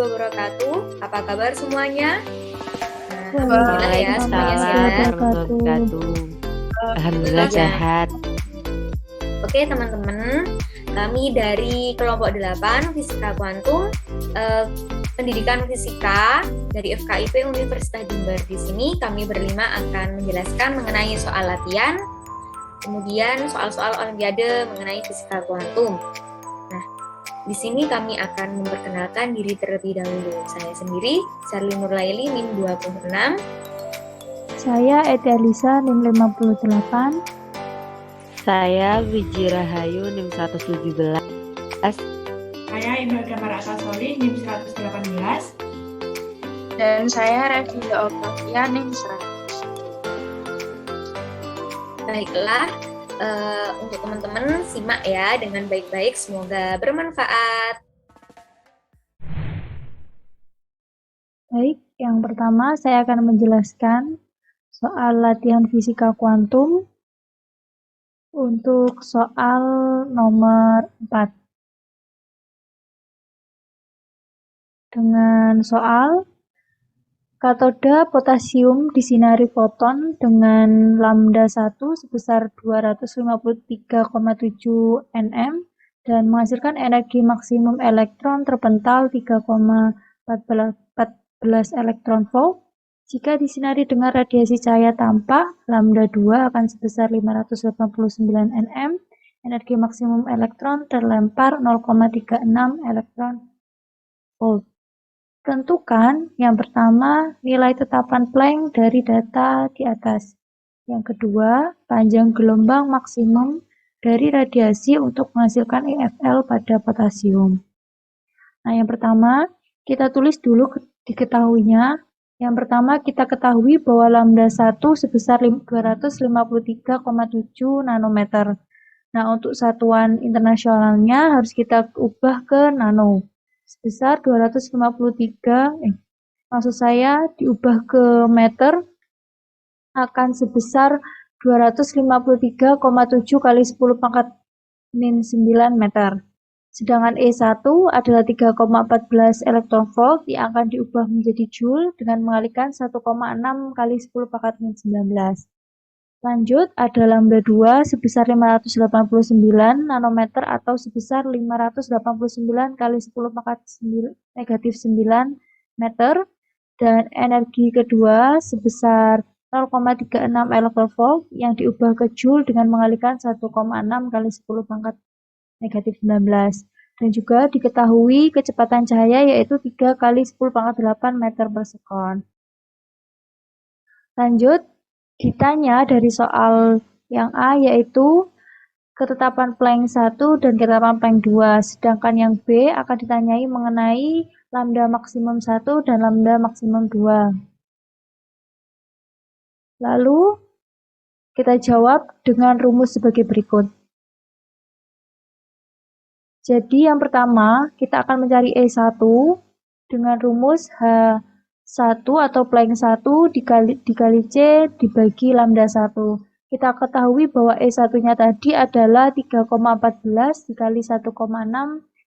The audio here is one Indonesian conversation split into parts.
wabarakatuh. Apa kabar semuanya? Alhamdulillah ya semuanya Waalaikumsalam sehat. warahmatullahi wabarakatuh. Alhamdulillah Iya. sehat. Oke teman-teman, kami dari kelompok 8 Fisika Kuantum, Pendidikan Fisika dari FKIP Universitas Jember. Di sini kami berlima akan menjelaskan mengenai soal latihan, kemudian soal-soal olimpiade mengenai fisika kuantum. Nah, di sini kami akan memperkenalkan diri terlebih dahulu. Saya sendiri, Charlie Nurlaili, NIM 26. Saya Eti Alisa, NIM 58. Saya Wiji Rahayu, NIM 117. Saya Indra Gambar Akasoli, NIM 118. Dan saya Revida Octavia, NIM 100. Baiklah, untuk teman-teman simak ya dengan baik-baik, semoga bermanfaat. Baik, yang pertama saya akan menjelaskan soal latihan fisika kuantum untuk soal nomor 4. Dengan soal katoda potasium disinari foton dengan lambda 1 sebesar 253,7 nm dan menghasilkan energi maksimum elektron terpental 3,14 elektron volt. Jika disinari dengan radiasi cahaya tampak, lambda 2 akan sebesar 589 nm, energi maksimum elektron terlempar 0,36 elektron volt. Tentukan yang pertama nilai tetapan Planck dari data di atas. Yang kedua, panjang gelombang maksimum dari radiasi untuk menghasilkan EFL pada potasium. Nah, yang pertama kita tulis dulu diketahuinya. Yang pertama kita ketahui bahwa lambda 1 sebesar 253,7 nanometer. Nah, untuk satuan internasionalnya harus kita ubah ke nano. Sebesar 253, maksud saya diubah ke meter akan sebesar 253,7 kali 10 pangkat min 9 meter. Sedangkan E1 adalah 3,14 elektron volt yang akan diubah menjadi joule dengan mengalihkan 1,6 kali 10 pangkat min 19. Lanjut, ada lambda 2 sebesar 589 nanometer atau sebesar 589 kali 10 pangkat negatif 9 meter, dan energi kedua sebesar 0,36 elektron volt yang diubah ke joule dengan mengalihkan 1,6 kali 10 pangkat negatif 19. Dan juga diketahui kecepatan cahaya yaitu 3 kali 10 pangkat 8 meter per sekon. Lanjut, ditanya dari soal yang A yaitu ketetapan Planck 1 dan ketetapan Planck 2, sedangkan yang B akan ditanyai mengenai lambda maksimum 1 dan lambda maksimum 2. Lalu kita jawab dengan rumus sebagai berikut. Jadi yang pertama kita akan mencari E1 dengan rumus H1 atau Planck 1 dikali C dibagi lambda 1. Kita ketahui bahwa E1-nya tadi adalah 3,14 dikali 1,6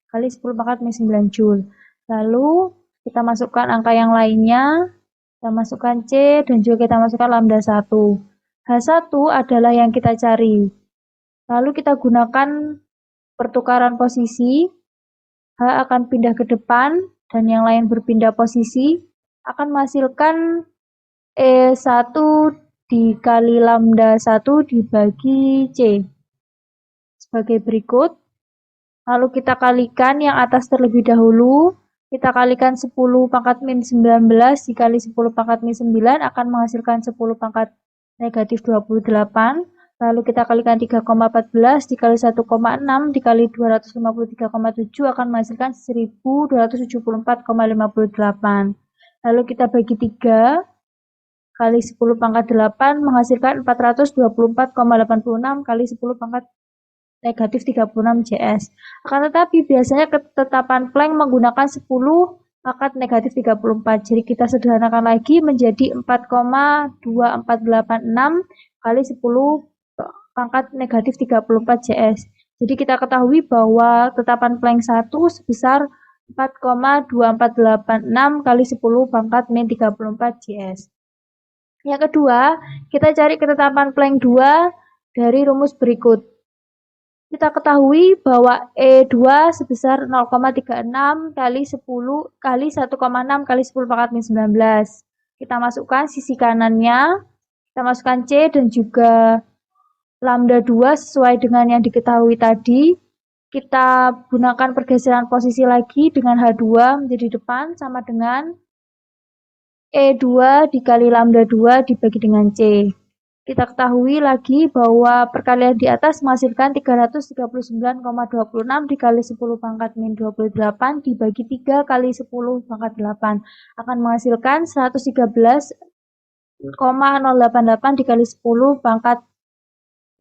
kali 10 pangkat min 9 joule. Lalu kita masukkan angka yang lainnya, kita masukkan C dan juga kita masukkan lambda 1. H1 adalah yang kita cari. Lalu kita gunakan pertukaran posisi, H akan pindah ke depan dan yang lain berpindah posisi, akan menghasilkan E1 dikali lambda 1 dibagi C. Sebagai berikut, lalu kita kalikan yang atas terlebih dahulu, kita kalikan 10 pangkat min 19 dikali 10 pangkat min 9 akan menghasilkan 10 pangkat negatif 28. Lalu kita kalikan 3,14 dikali 1,6 dikali 253,7 akan menghasilkan 1274,58. Lalu kita bagi 3 kali 10 pangkat 8 menghasilkan 424,86 kali 10 pangkat negatif 36 JS. Akan tetapi biasanya ketetapan Planck menggunakan 10 pangkat negatif 34. Jadi kita sederhanakan lagi menjadi 4,2486 kali 10 pangkat negatif 34 JS. Jadi kita ketahui bahwa tetapan Planck 1 sebesar 4,2486 kali 10 pangkat min 34 JS. Yang kedua, kita cari ketetapan plank 2 dari rumus berikut. Kita ketahui bahwa E2 sebesar 0,36 kali 10 kali 1,6 kali 10 pangkat min 19. Kita masukkan sisi kanannya, kita masukkan C dan juga lambda 2 sesuai dengan yang diketahui tadi. Kita gunakan pergeseran posisi lagi dengan H2 menjadi depan sama dengan E2 dikali lambda 2 dibagi dengan C. Kita ketahui lagi bahwa perkalian di atas menghasilkan 339,26 dikali 10 pangkat min 28 dibagi 3 kali 10 pangkat 8 akan menghasilkan 113,088 dikali 10 pangkat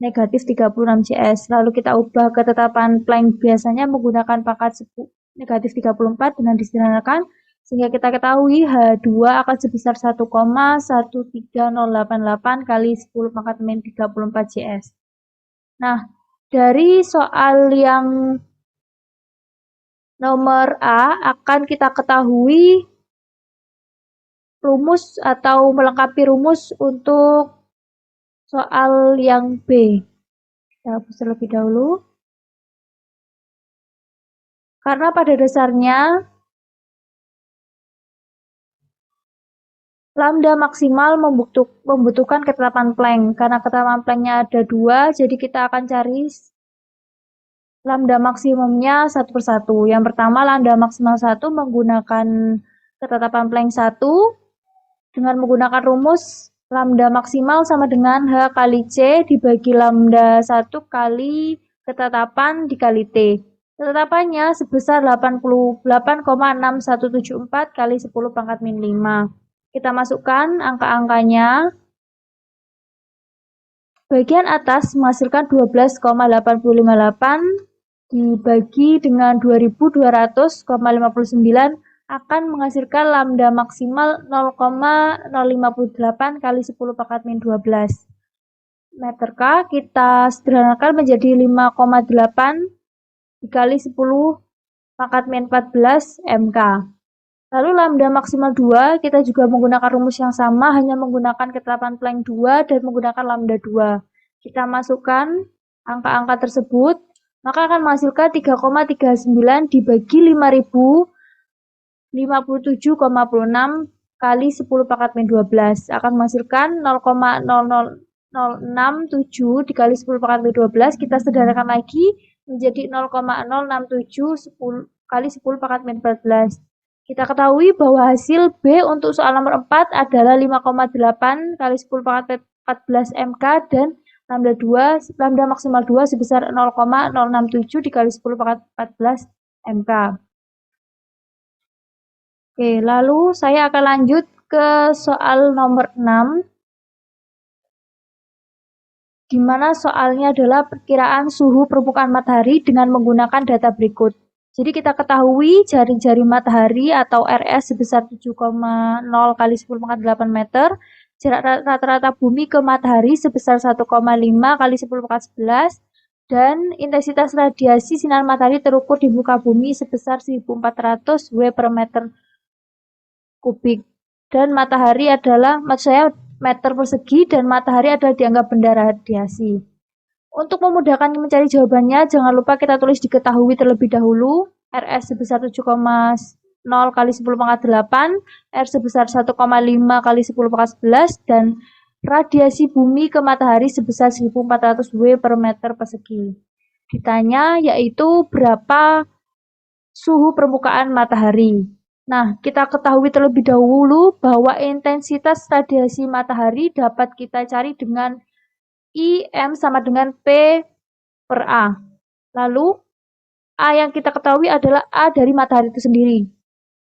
negatif 36 JS. Lalu kita ubah ketetapan Planck biasanya menggunakan pangkat negatif 34 dengan disederhanakan, sehingga kita ketahui H2 akan sebesar 1,13088 kali 10 pangkat min 34 JS. Nah, dari soal yang nomor A akan kita ketahui rumus atau melengkapi rumus untuk soal yang B. Kita hapus terlebih dahulu. Karena pada dasarnya lambda maksimal membutuhkan ketetapan Planck. Karena ketetapan Planck-nya ada 2, jadi kita akan cari lambda maksimumnya satu persatu. Yang pertama, lambda maksimal 1 menggunakan ketetapan Planck 1 dengan menggunakan rumus lambda maksimal sama dengan H kali C dibagi lambda 1 kali ketetapan dikali T. Ketetapannya sebesar 88,6174 kali 10 pangkat min 5. Kita masukkan angka-angkanya. Bagian atas menghasilkan 12,858 dibagi dengan 2200,59 akan menghasilkan lambda maksimal 0,058 kali 10 pangkat min 12 meter K. Kita sederhanakan menjadi 5,8 dikali 10 pangkat min 14 MK. Lalu lambda maksimal 2 kita juga menggunakan rumus yang sama, hanya menggunakan ketetapan Planck 2 dan menggunakan lambda 2. Kita masukkan angka-angka tersebut, maka akan menghasilkan 3,39 dibagi 5000 57,6 kali 10 pangkat min 12 akan menghasilkan 0,00067 dikali 10 pangkat min 12. Kita sederhanakan lagi menjadi 0,067 kali 10 pangkat min 14. Kita ketahui bahwa hasil B untuk soal nomor 4 adalah 5,8 kali 10 pangkat 14 MK dan lambda maksimal 2 sebesar 0,067 dikali 10 pangkat 14 MK. Oke, lalu saya akan lanjut ke soal nomor 6, di mana soalnya adalah perkiraan suhu permukaan matahari dengan menggunakan data berikut. Jadi kita ketahui jari-jari matahari atau RS sebesar 7,0 kali 10 pangkat 8 meter, jarak rata-rata bumi ke matahari sebesar 1,5 kali 10 pangkat 11, dan intensitas radiasi sinar matahari terukur di muka bumi sebesar 1400 W per meter kubik. Dan matahari adalah, maksud saya meter persegi, dan matahari adalah dianggap benda radiasi. Untuk memudahkan mencari jawabannya, jangan lupa kita tulis diketahui terlebih dahulu. RS sebesar 7,0 kali 10 pangkat 8, R sebesar 1,5 kali 10 pangkat 11, dan radiasi bumi ke matahari sebesar 1400 W per meter persegi. Ditanya yaitu berapa suhu permukaan matahari. Nah, kita ketahui terlebih dahulu bahwa intensitas radiasi matahari dapat kita cari dengan IM sama dengan P per A. Lalu, A yang kita ketahui adalah A dari matahari itu sendiri.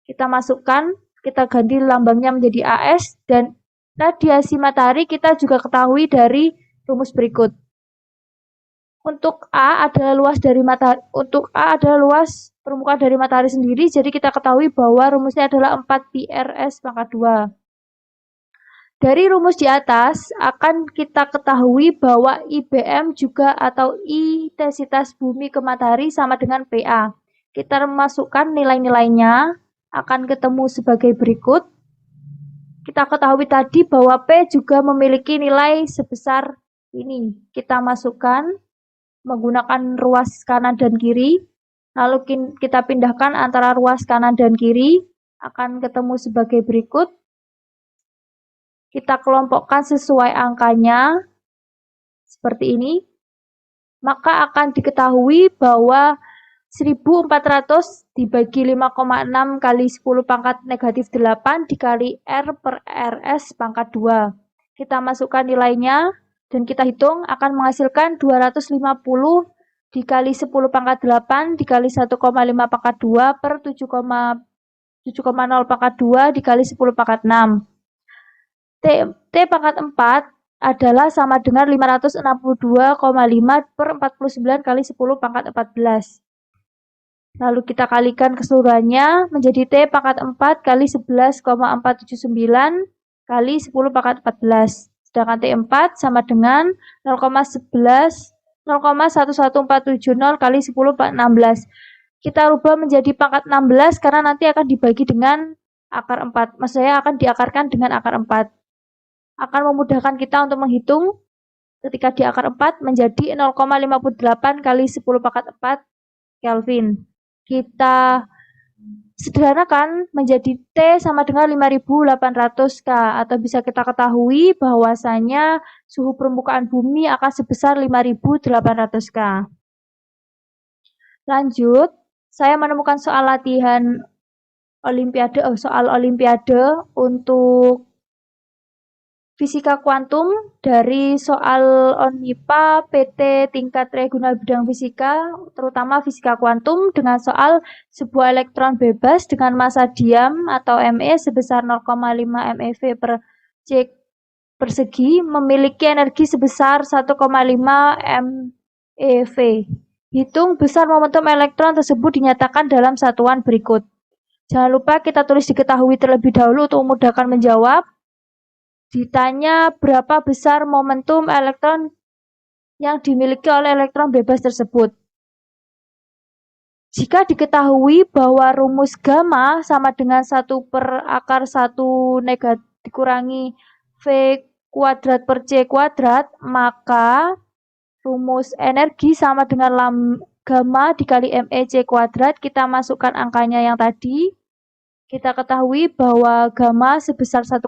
Kita masukkan, kita ganti lambangnya menjadi AS, dan radiasi matahari kita juga ketahui dari rumus berikut. Untuk A adalah luas dari matahari, untuk A adalah luas permukaan dari matahari sendiri, jadi kita ketahui bahwa rumusnya adalah 4 pi RS pangkat 2. Dari rumus di atas akan kita ketahui bahwa IBM juga atau intensitas bumi ke matahari sama dengan PA. Kita masukkan nilai-nilainya, akan ketemu sebagai berikut. Kita ketahui tadi bahwa P juga memiliki nilai sebesar ini. Kita masukkan menggunakan ruas kanan dan kiri, lalu kita pindahkan antara ruas kanan dan kiri, akan ketemu sebagai berikut. Kita kelompokkan sesuai angkanya, seperti ini. Maka akan diketahui bahwa 1400 dibagi 5,6 kali 10 pangkat negatif 8 dikali R per RS pangkat 2. Kita masukkan nilainya dan kita hitung akan menghasilkan 250 dikali 10 pangkat 8 dikali 1,5 pangkat 2 per 7,0 pangkat 2 dikali 10 pangkat 6. T pangkat 4 adalah sama dengan 562,5 per 49 kali 10 pangkat 14. Lalu kita kalikan keseluruhannya menjadi T pangkat 4 kali 11,479 kali 10 pangkat 14. Sedangkan T4 sama dengan 0,11,11470 kali 10 pangkat 16. Kita rubah menjadi pangkat 16 karena nanti akan dibagi dengan akar 4. Maksudnya akan diakarkan dengan akar 4. Akan memudahkan kita untuk menghitung ketika di akar 4 menjadi 0,58 kali 10 pangkat 4 Kelvin. Kita sederhanakan menjadi T sama dengan 5.800 K, atau bisa kita ketahui bahwasanya suhu permukaan bumi akan sebesar 5.800 K. Lanjut, saya menemukan soal latihan soal olimpiade untuk fisika kuantum dari soal ONIPA PT tingkat regional bidang fisika, terutama fisika kuantum dengan soal sebuah elektron bebas dengan massa diam atau ME sebesar 0,5 MeV per C persegi memiliki energi sebesar 1,5 MeV. Hitung besar momentum elektron tersebut dinyatakan dalam satuan berikut. Jangan lupa kita tulis diketahui terlebih dahulu untuk memudahkan menjawab. Ditanya berapa besar momentum elektron yang dimiliki oleh elektron bebas tersebut. Jika diketahui bahwa rumus gamma sama dengan 1 per akar 1 negatif dikurangi V kuadrat per C kuadrat, maka rumus energi sama dengan gamma dikali MEC kuadrat. Kita masukkan angkanya yang tadi. Kita ketahui bahwa gamma sebesar 1,5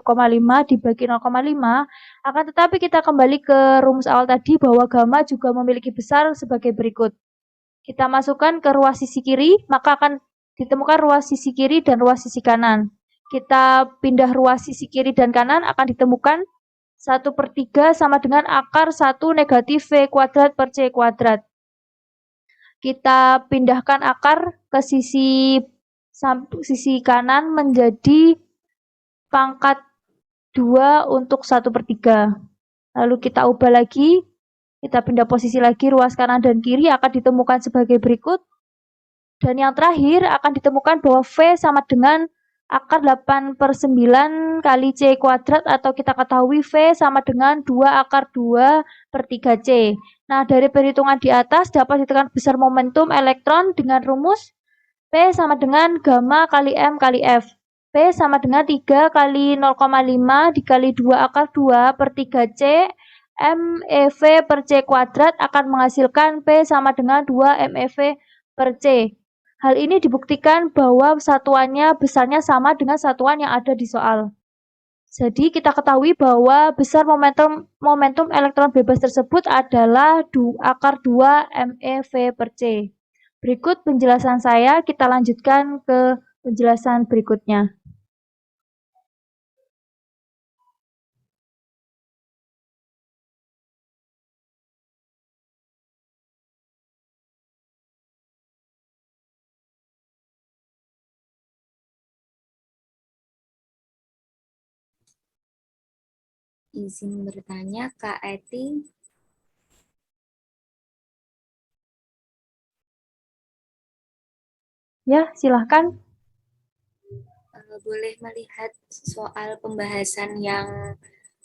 dibagi 0,5, akan tetapi kita kembali ke rumus awal tadi bahwa gamma juga memiliki besar sebagai berikut. Kita masukkan ke ruas sisi kiri, maka akan ditemukan ruas sisi kiri dan ruas sisi kanan. Kita pindah ruas sisi kiri dan kanan, akan ditemukan 1/3 sama dengan akar 1 negatif V kuadrat per C kuadrat. Kita pindahkan akar ke sisi kanan menjadi pangkat 2 untuk 1/3. Lalu kita ubah lagi, kita pindah posisi lagi, ruas kanan dan kiri akan ditemukan sebagai berikut. Dan yang terakhir akan ditemukan bahwa V sama dengan akar 8/9 kali C kuadrat, atau kita ketahui V sama dengan 2 akar 2 per 3C. Nah, dari perhitungan di atas dapat ditekan besar momentum elektron dengan rumus P sama dengan gamma kali M kali F. P sama dengan 3 kali 0,5 dikali 2 akar 2 per 3C MEV per C kuadrat akan menghasilkan P sama dengan 2 MEV per C. Hal ini dibuktikan bahwa satuannya besarnya sama dengan satuan yang ada di soal. Jadi kita ketahui bahwa besar momentum elektron bebas tersebut adalah akar 2 MEV per C. Berikut penjelasan saya, kita lanjutkan ke penjelasan berikutnya. Izin bertanya, Kak Eti. Ya, silahkan. Boleh melihat soal pembahasan yang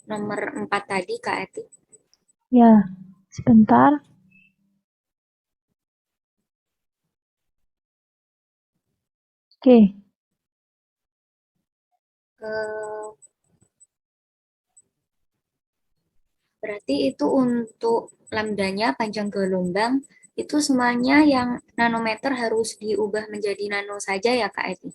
nomor 4 tadi, Kak Eti? Ya, sebentar. Oke. Eh, Berarti itu untuk lambdanya panjang gelombang itu semuanya yang nanometer harus diubah menjadi nano saja ya Kak Eti?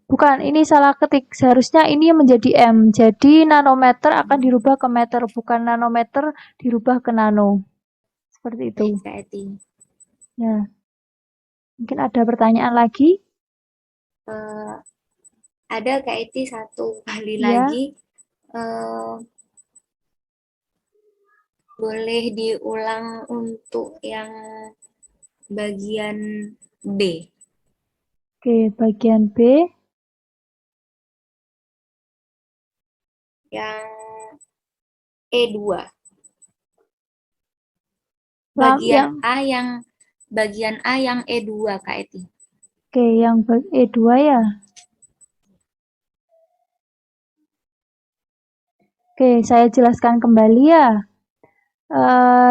Bukan, ini salah ketik. Seharusnya ini menjadi M. Jadi nanometer akan dirubah ke meter, bukan nanometer dirubah ke nano. Seperti itu. Baik Kak Eti. Ya. Mungkin ada pertanyaan lagi? Eh, ada Kak Eti satu kali Ya. lagi. Eh, Boleh diulang untuk yang bagian B. Oke, bagian B. Yang E2. Yang Bagian A yang E2 Kak Eti. Oke, yang E2 ya. Oke, saya jelaskan kembali ya.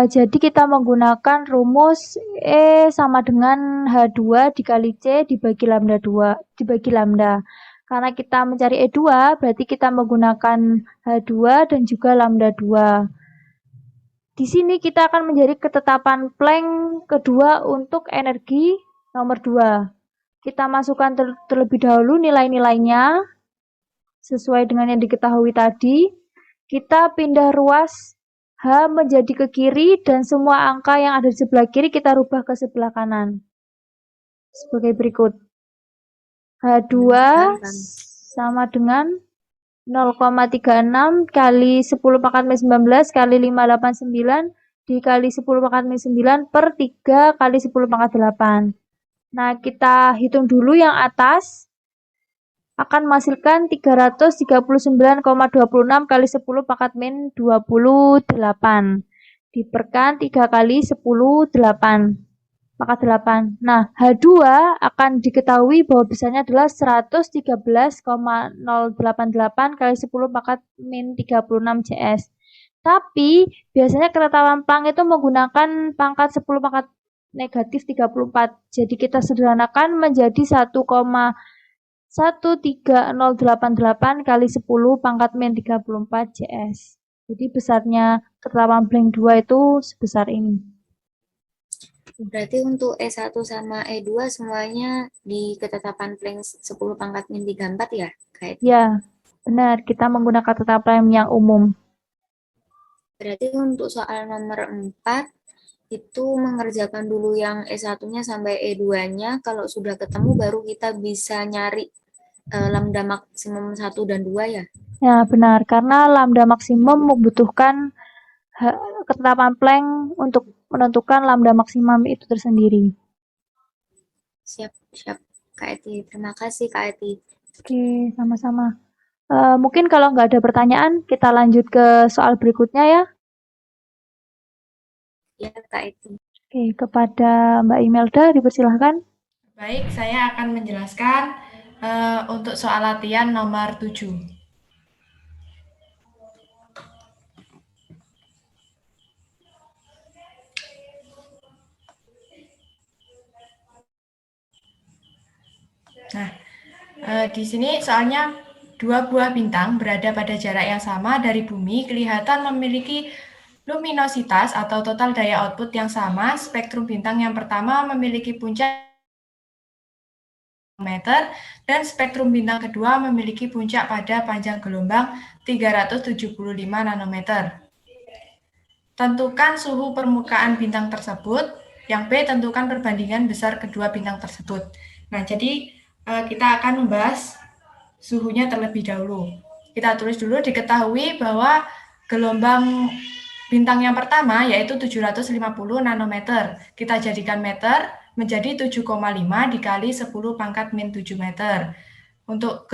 Jadi kita menggunakan rumus E sama dengan H2 dikali C dibagi lambda 2, dibagi lambda. Karena kita mencari E2, berarti kita menggunakan H2 dan juga lambda 2. Di sini kita akan mencari ketetapan Planck kedua untuk energi nomor 2. Kita masukkan terlebih dahulu nilai-nilainya sesuai dengan yang diketahui tadi. Kita pindah ruas H menjadi ke kiri dan semua angka yang ada di sebelah kiri kita rubah ke sebelah kanan. Sebagai berikut. H2 sama dengan 0,36 kali 10 pangkat min 19 kali 589 dikali 10 pangkat min 9 per 3 kali 10 pangkat 8. Nah, kita hitung dulu yang atas. Akan menghasilkan 339,26 kali 10 pangkat min 28. Diperkan 3 kali 10, 8. Pangkat 8. Nah, H2 akan diketahui bahwa besarnya adalah 113,088 kali 10 pangkat min 36 CS. Tapi, biasanya ketetapan Planck itu menggunakan pangkat 10 pangkat negatif 34. Jadi, kita sederhanakan menjadi 1,13088 kali 10 pangkat min 34 CS. Jadi besarnya ketetapan Planck 2 itu sebesar ini. Berarti untuk E1 sama E2 semuanya di ketetapan Planck 10 pangkat min 34 ya? Kayak Ya, benar. Kita menggunakan ketetapan yang umum. Berarti untuk soal nomor 4 itu mengerjakan dulu yang E1-nya sampai E2-nya. Kalau sudah ketemu baru kita bisa nyari lambda maksimum 1 dan 2 ya? Ya, benar. Karena lambda maksimum membutuhkan ketetapan Planck untuk menentukan lambda maksimum itu tersendiri. Siap, Kak Eti. Terima kasih, Kak Eti. Oke, sama-sama. Mungkin kalau nggak ada pertanyaan, kita lanjut ke soal berikutnya ya. Ya, Kak Eti. Oke, kepada Mbak Imelda dipersilahkan. Baik, saya akan menjelaskan untuk soal latihan nomor 7. Nah, di sini soalnya dua buah bintang berada pada jarak yang sama dari bumi kelihatan memiliki luminositas atau total daya output yang sama. Spektrum bintang yang pertama memiliki puncak meter dan spektrum bintang kedua memiliki puncak pada panjang gelombang 375 nanometer. Tentukan suhu permukaan bintang tersebut. Yang B, tentukan perbandingan besar kedua bintang tersebut. Nah, jadi kita akan membahas suhunya terlebih dahulu. Kita tulis dulu, diketahui bahwa gelombang bintang yang pertama yaitu 750 nanometer. Kita jadikan meter menjadi 7,5 dikali 10 pangkat min 7 meter. Untuk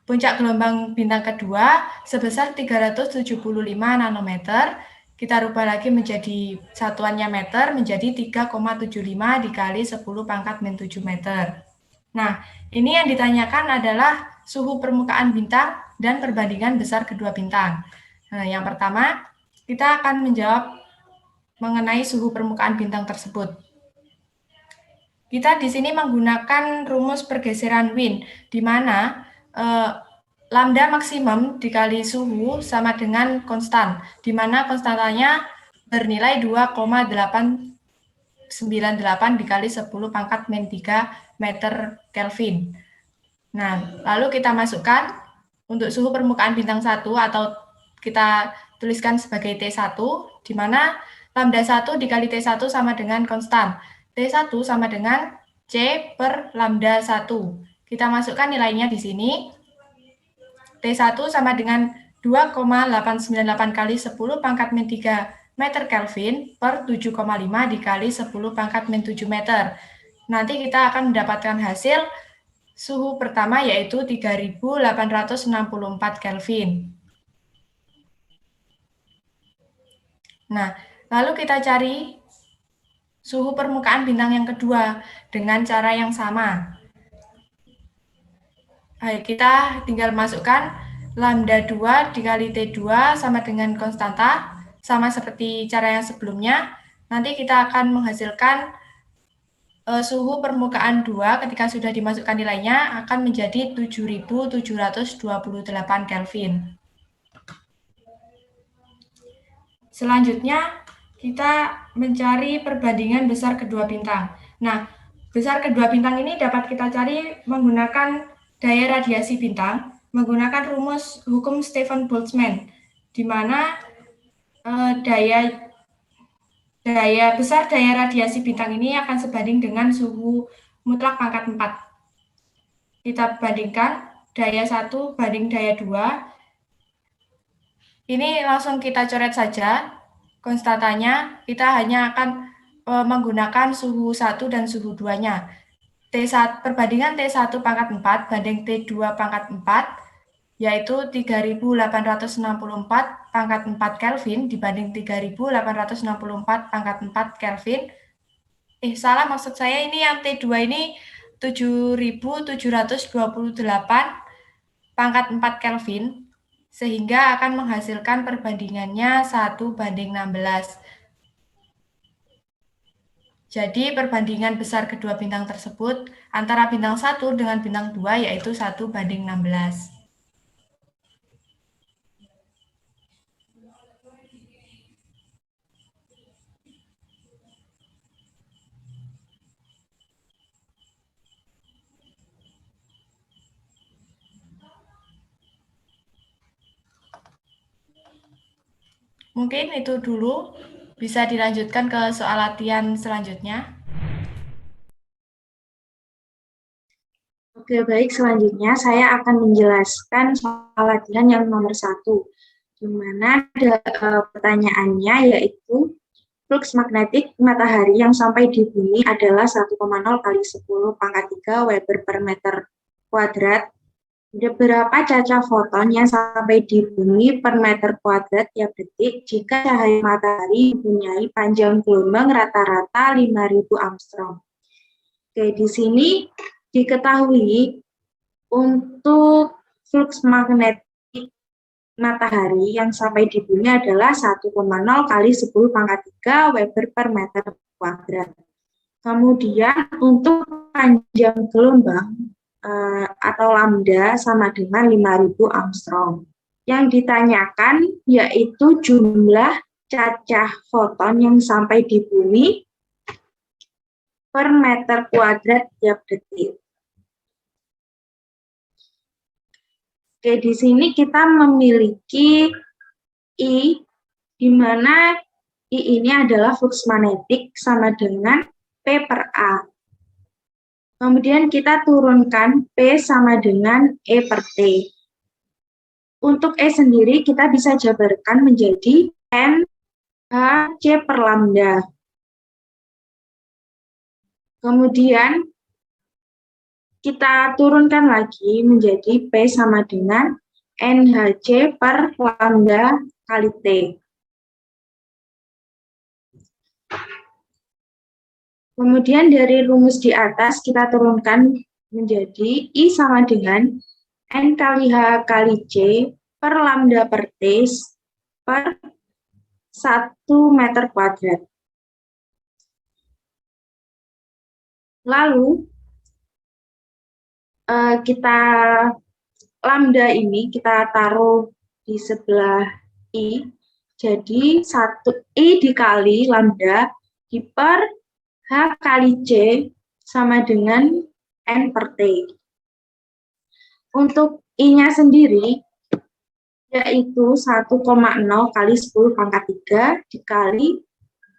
puncak gelombang bintang kedua sebesar 375 nanometer. Kita rubah lagi menjadi satuannya meter menjadi 3,75 dikali 10 pangkat min 7 meter. Nah, ini yang ditanyakan adalah suhu permukaan bintang dan perbandingan besar kedua bintang. Nah, yang pertama, kita akan menjawab mengenai suhu permukaan bintang tersebut. Kita di sini menggunakan rumus pergeseran Wien, di mana lambda maksimum dikali suhu sama dengan konstan, di mana konstantanya bernilai 2,898 dikali 10 pangkat min 3 meter Kelvin. Nah, lalu kita masukkan untuk suhu permukaan bintang 1 atau kita tuliskan sebagai T1, di mana lambda 1 dikali T1 sama dengan konstan. T1 sama dengan C per lambda 1. Kita masukkan nilainya di sini. T1 sama dengan 2,898 kali 10 pangkat min 3 meter Kelvin per 7,5 dikali 10 pangkat min 7 meter. Nanti kita akan mendapatkan hasil suhu pertama yaitu 3.864 Kelvin. Nah, lalu kita cari suhu permukaan bintang yang kedua dengan cara yang sama. Kita tinggal masukkan lambda 2 dikali T2 sama dengan konstanta, sama seperti cara yang sebelumnya. Nanti kita akan menghasilkan suhu permukaan 2 ketika sudah dimasukkan nilainya akan menjadi 7.728 Kelvin. Selanjutnya, kita mencari perbandingan besar kedua bintang. Nah, besar kedua bintang ini dapat kita cari menggunakan daya radiasi bintang, menggunakan rumus hukum Stefan-Boltzmann, di mana besar daya radiasi bintang ini akan sebanding dengan suhu mutlak pangkat 4. Kita bandingkan daya 1 banding daya 2. Ini langsung kita coret saja konstantanya. Kita hanya akan menggunakan suhu 1 dan suhu 2-nya. T1, perbandingan T1 pangkat 4 banding T2 pangkat 4, yaitu 3.864 pangkat 4 Kelvin dibanding 3.864 pangkat 4 Kelvin. Salah, maksud saya ini yang T2 ini 7.728 pangkat 4 Kelvin, sehingga akan menghasilkan perbandingannya 1:16. Jadi perbandingan besar kedua bintang tersebut antara bintang 1 dengan bintang 2 yaitu 1:16. Mungkin itu dulu, bisa dilanjutkan ke soal latihan selanjutnya. Oke, baik. Selanjutnya saya akan menjelaskan soal latihan yang nomor 1, di mana ada pertanyaannya yaitu flux magnetik matahari yang sampai di bumi adalah 1,0 kali 10 pangkat 3 Weber per meter kuadrat. Berapa cacah foton yang sampai di bumi per meter kuadrat tiap detik jika cahaya matahari mempunyai panjang gelombang rata-rata 5.000 Armstrong. Oke, di sini diketahui untuk flux magnetik matahari yang sampai di bumi adalah 1,0 kali 10 pangkat 3 Weber per meter kuadrat. Kemudian untuk panjang gelombang atau lambda sama dengan 5.000 Armstrong. Yang ditanyakan yaitu jumlah cacah foton yang sampai di bumi per meter kuadrat tiap detik. Oke, di sini kita memiliki I, di mana I ini adalah flux magnetik sama dengan P per A. Kemudian kita turunkan P sama dengan E per T. Untuk E sendiri kita bisa jabarkan menjadi NHC per lambda. Kemudian kita turunkan lagi menjadi P sama dengan NHC per lambda kali T. Kemudian dari rumus di atas kita turunkan menjadi I sama dengan N kali H kali C per lambda per T per 1 meter kuadrat. Lalu kita lambda ini kita taruh di sebelah I. Jadi 1 I dikali lambda diper H kali C sama dengan N per T. Untuk I-nya sendiri yaitu 1,0 kali 10 pangkat 3 dikali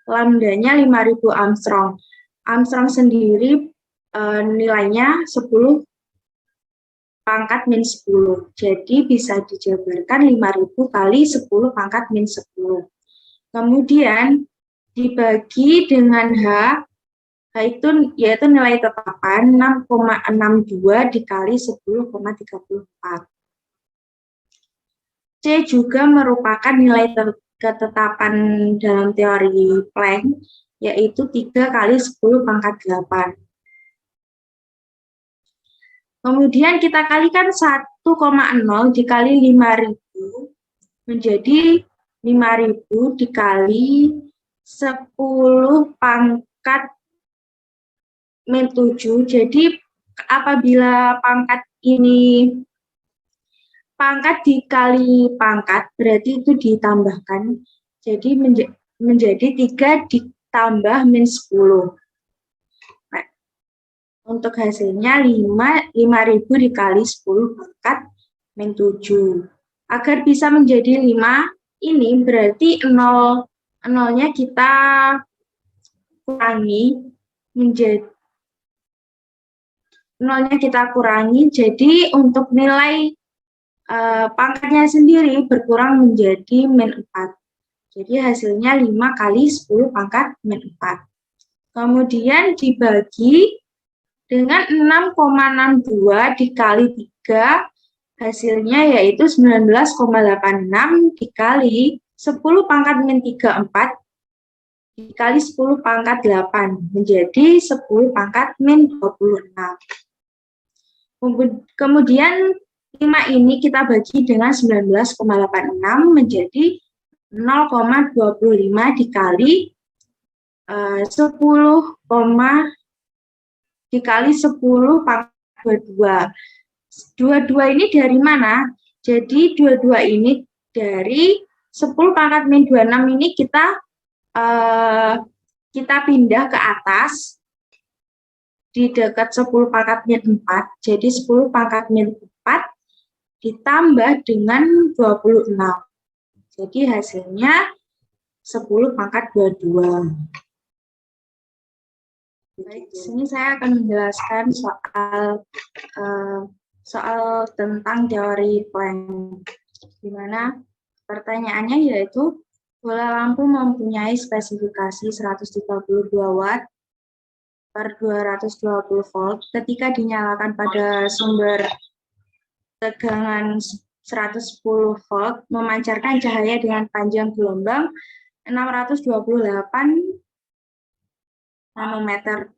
lambdanya 5.000 Armstrong. Armstrong sendiri nilainya 10 pangkat min 10. Jadi bisa dijabarkan 5.000 kali 10 pangkat min 10. Kemudian dibagi dengan H itu yaitu nilai tetapan 6,62 dikali 10,34. C juga merupakan nilai ketetapan dalam teori Planck, yaitu 3 kali 10 pangkat 8. Kemudian kita kalikan 1,0 dikali 5.000 menjadi 5.000 dikali 10 pangkat min 7. Jadi apabila pangkat ini pangkat dikali pangkat berarti itu ditambahkan. Jadi menjadi 3 ditambah min 10. Untuk hasilnya 5.000 dikali 10 pangkat min 7. Agar bisa menjadi 5, ini berarti 0-nya kita kurangi menjadi 0-nya kita kurangi, jadi untuk nilai pangkatnya sendiri berkurang menjadi min 4. Jadi hasilnya 5 kali 10 pangkat min 4. Kemudian dibagi dengan 6,62 dikali 3, hasilnya yaitu 19,86 dikali 10 pangkat min 34 dikali 10 pangkat 8 menjadi 10 pangkat min 26. Kemudian 5 ini kita bagi dengan 19,86 menjadi 0,25 dikali 10, dikali 10 pangkat 22. 22 ini dari mana? Jadi 22 ini dari 10 pangkat min 26 ini kita pindah ke atas di dekat 10 pangkat min 4. Jadi 10 pangkat min 4 ditambah dengan 26. Jadi hasilnya 10 pangkat 22. Baik, di sini saya akan menjelaskan soal tentang teori Planck, di mana pertanyaannya yaitu bola lampu mempunyai spesifikasi 132 watt per 220 volt ketika dinyalakan pada sumber tegangan 110 volt memancarkan cahaya dengan panjang gelombang 628 nanometer.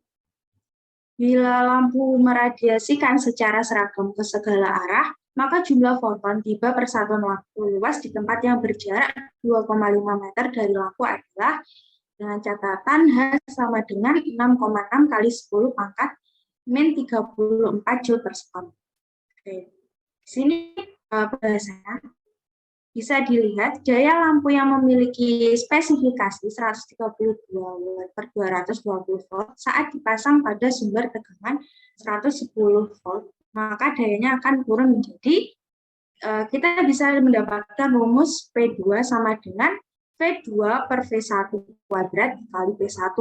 Bila lampu meradiasikan secara seragam ke segala arah, maka jumlah foton tiba per satuan waktu luas di tempat yang berjarak 2,5 meter dari lampu adalah dengan catatan H sama dengan 6,6 kali 10 pangkat min 34 Joule per sekon. Oke. Di sini bahasanya bisa dilihat daya lampu yang memiliki spesifikasi 132 watt per 220 volt saat dipasang pada sumber tegangan 110 volt, maka dayanya akan turun menjadi, kita bisa mendapatkan rumus P2 sama dengan V2 per V1 kuadrat dikali P1.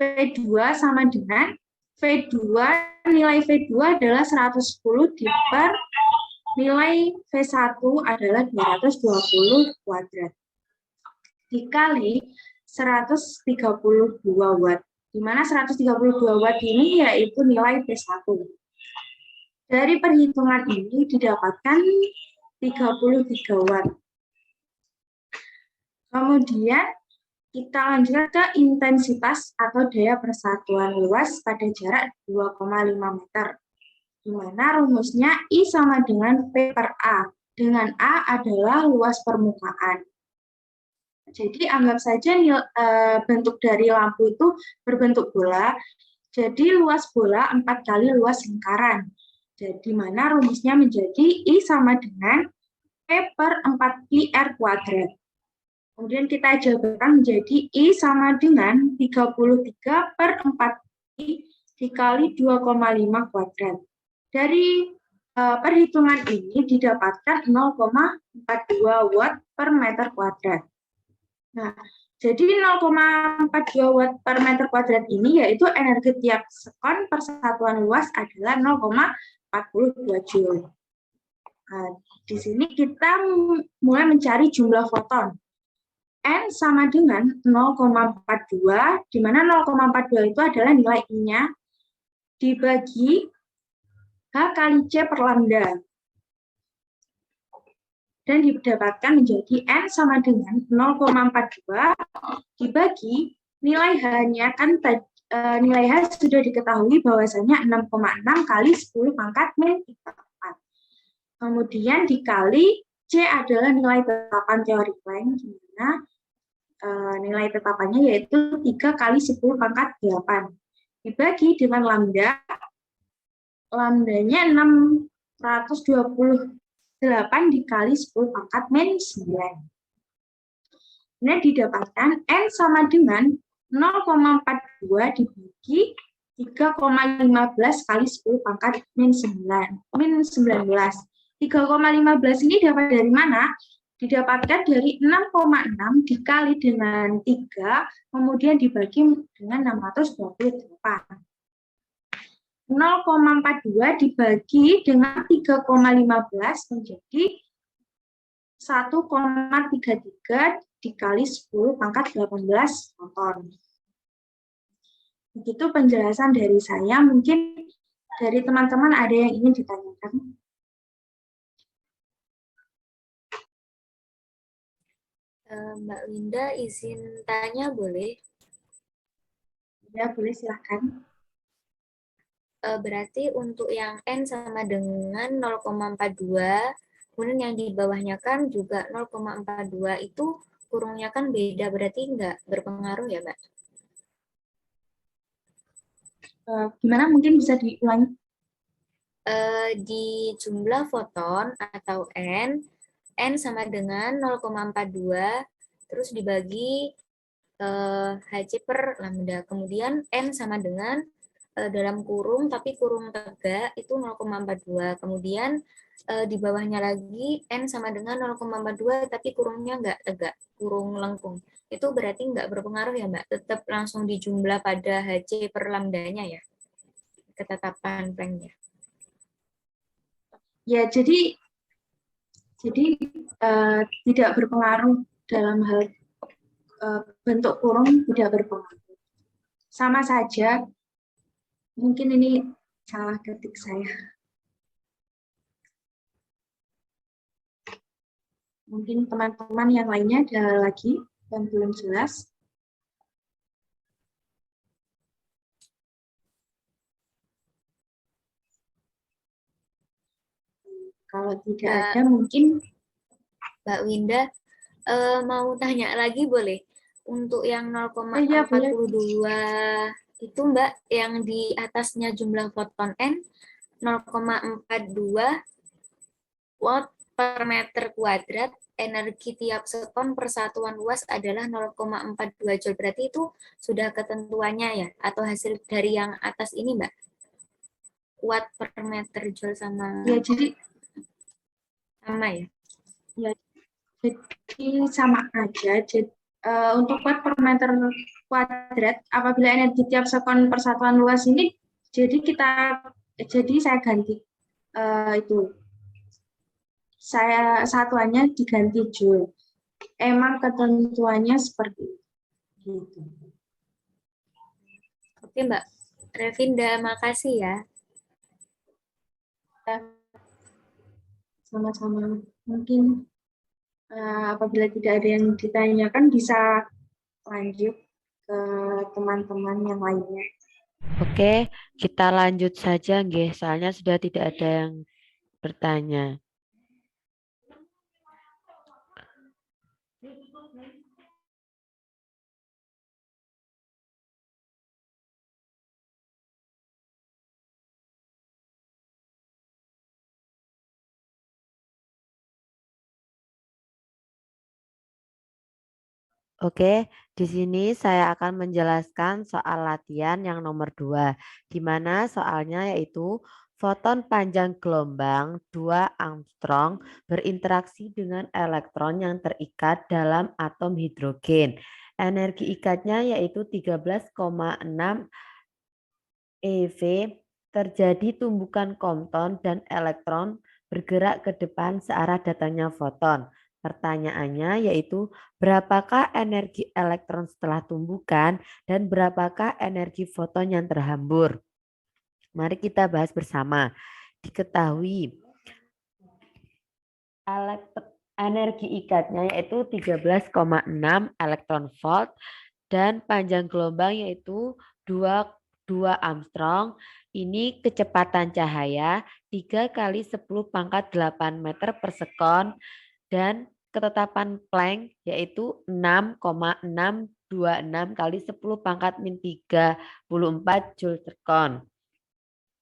V2 sama dengan V2, nilai V2 adalah 110 diper nilai V1 adalah 220 kuadrat dikali 132 watt, di mana 132 watt ini yaitu nilai V1. Dari perhitungan ini didapatkan 33 watt. Kemudian kita lanjutkan ke intensitas atau daya persatuan luas pada jarak 2,5 meter. Di mana rumusnya I sama dengan P per A, dengan A adalah luas permukaan. Jadi anggap saja bentuk dari lampu itu berbentuk bola. Jadi luas bola 4 kali luas lingkaran. Jadi mana rumusnya menjadi I sama dengan P per 4Pi R kuadrat. Kemudian kita jabarkan menjadi I sama dengan 33 per 4Pi dikali 2,5 kuadrat. Dari perhitungan ini didapatkan 0,42 watt per meter kuadrat. Nah, jadi 0,42 watt per meter kuadrat ini yaitu energi tiap sekon per satuan luas adalah 0,42 joule. Nah, di sini kita mulai mencari jumlah foton. N sama dengan 0,42, di mana 0,42 itu adalah nilai I-nya dibagi H kali C per lambda. Dan didapatkan menjadi N sama dengan 0,42 dibagi nilai H-nya, kan nilai H sudah diketahui bahwasanya 6,6 kali 10 pangkat min 4. Kemudian dikali C adalah nilai tetapan teori Planck, di mana nilai tetapannya yaitu 3 kali 10 pangkat 8. Dibagi dengan lambda, lambdanya 628 dikali 10 pangkat min 9. Nah, didapatkan N sama dengan 0,42 dibagi 3,15 kali 10 pangkat min 19. 3,15 ini dapat dari mana? Didapatkan dari 6,6 dikali dengan 3, kemudian dibagi dengan 628. 0,42 dibagi dengan 3,15 menjadi 1,33 dikali 10 pangkat 18 foton. Begitu penjelasan dari saya. Mungkin dari teman-teman ada yang ingin ditanyakan? Mbak Winda izin tanya boleh? Ya, boleh silahkan. Berarti untuk yang N sama dengan 0,42, kemudian yang di bawahnya kan juga 0,42, itu kurungnya kan beda, berarti nggak berpengaruh ya, Mbak? Gimana, mungkin bisa diulangi? Di jumlah foton atau N sama dengan 0,42, terus dibagi Hc per lambda. Kemudian N sama dengan dalam kurung, tapi kurung tegak itu 0,42. Kemudian di bawahnya lagi N sama dengan 0,42, tapi kurungnya nggak tegak, kurung lengkung. Itu berarti nggak berpengaruh ya, Mbak? Tetap langsung dijumlah pada Hc per lambdanya ya? Ketetapan Planck-nya. Ya, jadi tidak berpengaruh dalam hal bentuk kurung, tidak berpengaruh. Sama saja, mungkin ini salah ketik saya. Mungkin teman-teman yang lainnya ada lagi yang belum jelas. Kalau tidak ada, mungkin Mbak Winda mau tanya lagi boleh? Untuk yang 0,42 itu Mbak, yang di atasnya jumlah foton N 0,42 watt per meter kuadrat, energi tiap sekon per satuan luas adalah 0,42 joule. Berarti itu sudah ketentuannya ya? Atau hasil dari yang atas ini Mbak? Watt per meter joule sama... Ya, jadi sama ya? Ya, jadi sama aja. Jadi, untuk watt per meter kuadrat, apabila energi tiap sekon persatuan luas ini, jadi saya ganti itu. Satuannya diganti joule. Emang ketentuannya seperti itu. Oke Mbak Revinda, makasih ya. Sama-sama. Mungkin apabila tidak ada yang ditanyakan, bisa lanjut ke teman-teman yang lainnya. Oke, kita lanjut saja, nggih. Soalnya sudah tidak ada yang bertanya. Oke, di sini saya akan menjelaskan soal latihan yang nomor 2, di mana soalnya yaitu foton panjang gelombang 2 angstrom berinteraksi dengan elektron yang terikat dalam atom hidrogen. Energi ikatnya yaitu 13,6 eV, terjadi tumbukan Compton dan elektron bergerak ke depan searah datangnya foton. Pertanyaannya yaitu berapakah energi elektron setelah tumbukan dan berapakah energi foton yang terhambur? Mari kita bahas bersama. Diketahui energi ikatnya yaitu 13,6 elektron volt dan panjang gelombang yaitu 2 Armstrong. Ini kecepatan cahaya 3 kali 10 pangkat 8 meter per sekon dan ketetapan Planck yaitu 6,626 kali 10 pangkat min 34 Joule per sekon.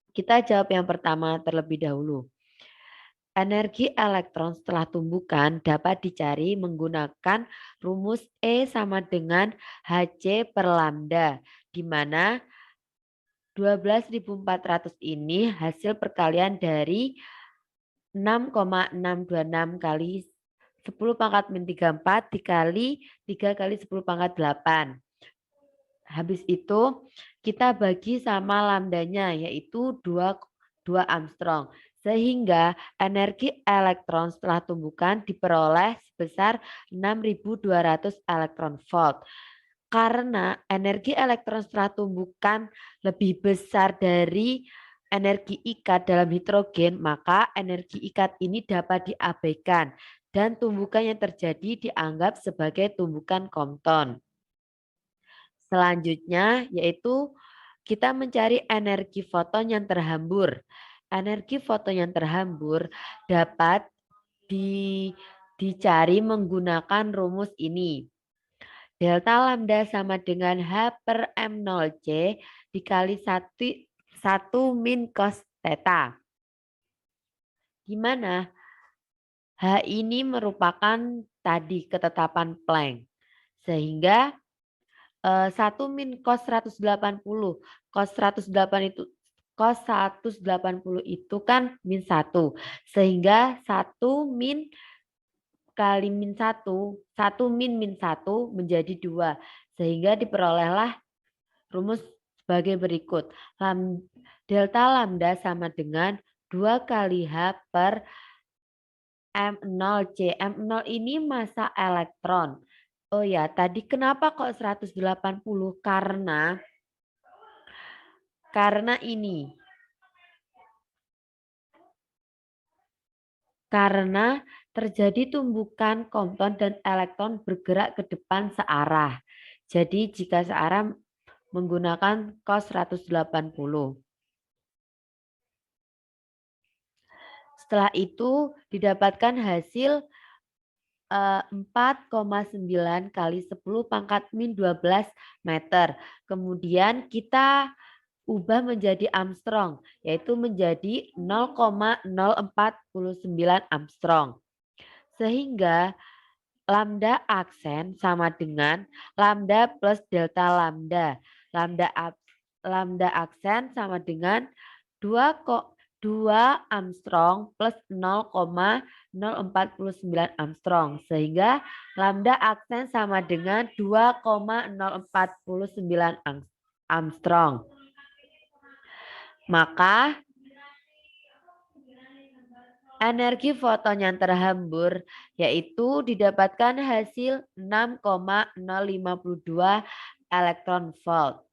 Kita jawab yang pertama terlebih dahulu. Energi elektron setelah tumbukan dapat dicari menggunakan rumus E sama dengan Hc per lambda, di mana 12.400 ini hasil perkalian dari 6,626 kali 10 pangkat min 34 dikali 3 kali 10 pangkat 8. Habis itu kita bagi sama lambdanya yaitu 2 Armstrong. Sehingga energi elektron setelah tumbukan diperoleh sebesar 6.200 elektron volt. Karena energi elektron setelah tumbukan lebih besar dari energi ikat dalam hidrogen, maka energi ikat ini dapat diabaikan dan tumbukan yang terjadi dianggap sebagai tumbukan Compton. Selanjutnya yaitu kita mencari energi foton yang terhambur. Energi foton yang terhambur dapat dicari menggunakan rumus ini. Delta lambda sama dengan H per M0C dikali 1 min cos theta. Di mana H ini merupakan tadi ketetapan Planck. Sehingga 1 min cos 180. Cos 180 itu kan min 1. Sehingga 1 min kali min 1, 1 min min 1 menjadi 2. Sehingga diperolehlah rumus sebagai berikut. Delta lambda sama dengan 2 kali H per M0C. M0 ini massa elektron. Oh ya, tadi kenapa kok 180? Karena ini. Karena terjadi tumbukan Compton dan elektron bergerak ke depan searah. Jadi jika searah menggunakan cos 180. Setelah itu didapatkan hasil 4,9 kali 10 pangkat min 12 meter. Kemudian kita ubah menjadi Armstrong, yaitu menjadi 0,049 Armstrong. Sehingga lambda aksen sama dengan lambda plus delta lambda. Lambda aksen sama dengan 2 Armstrong plus 0,049 Armstrong. Sehingga lambda aksen sama dengan 2,049 Armstrong. Maka energi foton yang terhambur yaitu didapatkan hasil 6,052 elektron volt.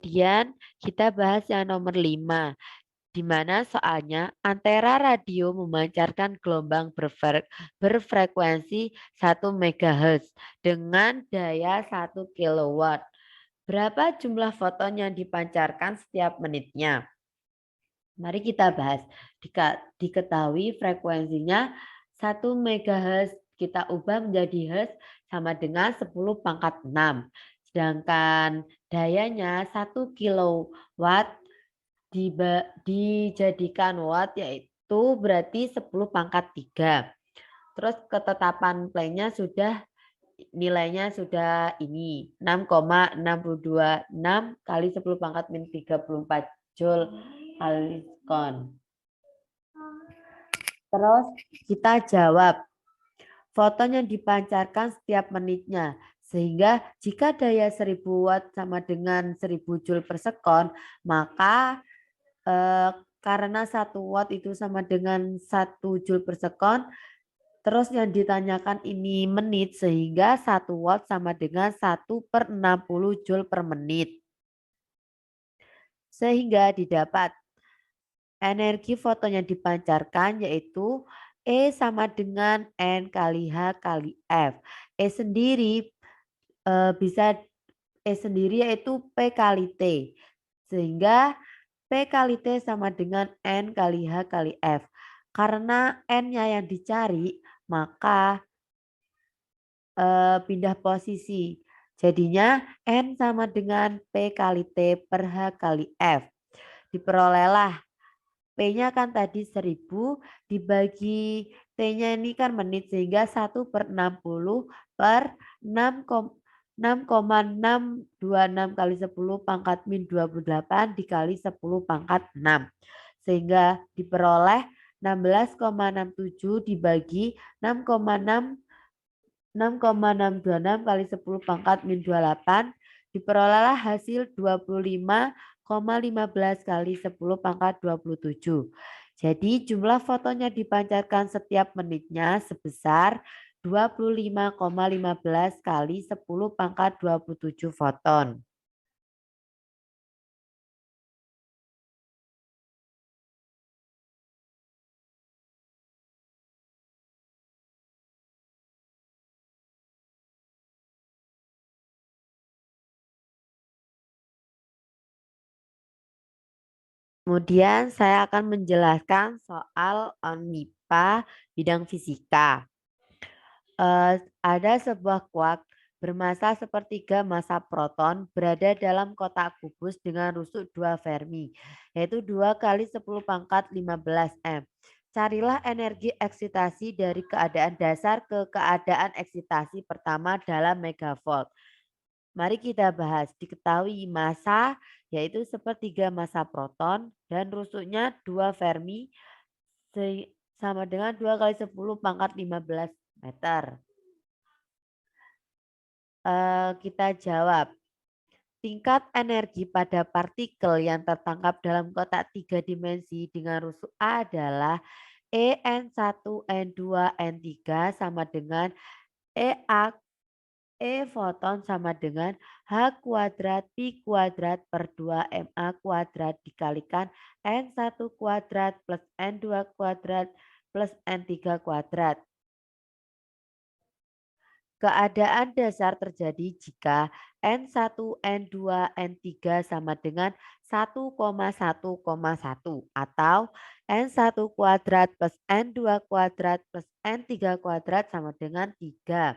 Kemudian kita bahas yang nomor 5, di mana soalnya antara radio memancarkan gelombang berfrekuensi 1 MHz dengan daya 1 kW. Berapa jumlah foton yang dipancarkan setiap menitnya? Mari kita bahas. Diketahui frekuensinya 1 MHz kita ubah menjadi Hz sama dengan 10 pangkat 6. Sedangkan dayanya 1 kilowatt dijadikan watt yaitu berarti 10 pangkat 3. Terus ketetapan play-nya sudah nilainya sudah ini 6,626 kali 10 pangkat min 34 joule kali sekon. Terus kita jawab foton yang dipancarkan setiap menitnya. Sehingga jika daya 1000 watt sama dengan 1000 joule per sekon, maka karena 1 watt itu sama dengan 1 joule per sekon, terus yang ditanyakan ini menit, sehingga 1 watt sama dengan 1/60 joule per menit. Sehingga didapat energi foton yang dipancarkan yaitu E sama dengan N kali H kali F. E sendiri yaitu P kali T. Sehingga P kali T sama dengan N kali H kali F. Karena N-nya yang dicari, maka pindah posisi. Jadinya N sama dengan P kali T per H kali F. Diperolehlah P-nya kan tadi 1000 dibagi T-nya ini kan menit sehingga 1/60 per 6,626 kali 10 pangkat min 28 dikali 10 pangkat 6. Sehingga diperoleh 16,67 dibagi 6,626 kali 10 pangkat min 28 diperolehlah hasil 25,15 kali 10 pangkat 27. Jadi jumlah fotonya dipancarkan setiap menitnya sebesar 25,15 kali 10 pangkat 27 foton. Kemudian saya akan menjelaskan soal MIPA bidang fisika. Ada sebuah kuark bermassa sepertiga massa proton berada dalam kotak kubus dengan rusuk 2 Fermi, yaitu 2 kali 10 pangkat 15 M. Carilah energi eksitasi dari keadaan dasar ke keadaan eksitasi pertama dalam megavolt. Mari kita bahas. Diketahui massa yaitu sepertiga massa proton dan rusuknya 2 Fermi sama dengan 2 kali 10 pangkat 15 meter. Kita jawab. Tingkat energi pada partikel yang tertangkap dalam kotak 3 dimensi dengan rusuk A adalah En1, N2, N3 sama dengan E foton sama dengan H kuadrat Pi kuadrat per 2 MA kuadrat dikalikan N1 kuadrat plus N2 kuadrat plus N3 kuadrat. Keadaan dasar terjadi jika N1, N2, N3 sama dengan 1,1,1 atau N1 kuadrat plus N2 kuadrat plus N3 kuadrat sama dengan 3.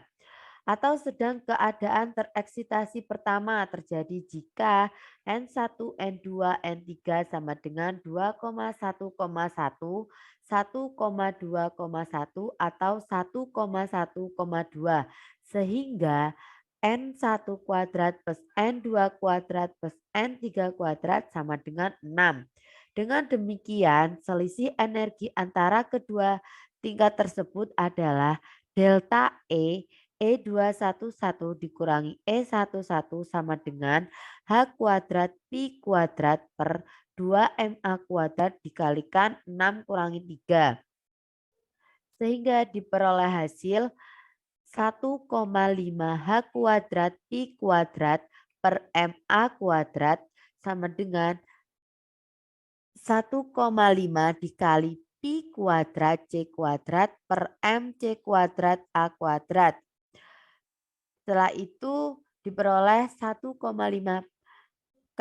Atau sedang keadaan tereksitasi pertama terjadi jika N1, N2, N3 sama dengan 2,1,1, 1,2,1 atau 1,1,2 sehingga N1 kuadrat plus N2 kuadrat plus N3 kuadrat sama dengan 6. Dengan demikian selisih energi antara kedua tingkat tersebut adalah delta E211 dikurangi E11 sama dengan H kuadrat Pi kuadrat per 2MA kuadrat dikalikan 6 kurangi 3. Sehingga diperoleh hasil 1,5 H kuadrat Pi kuadrat per MA kuadrat sama dengan 1,5 dikali Pi kuadrat C kuadrat per MC kuadrat A kuadrat. Setelah itu diperoleh 1,5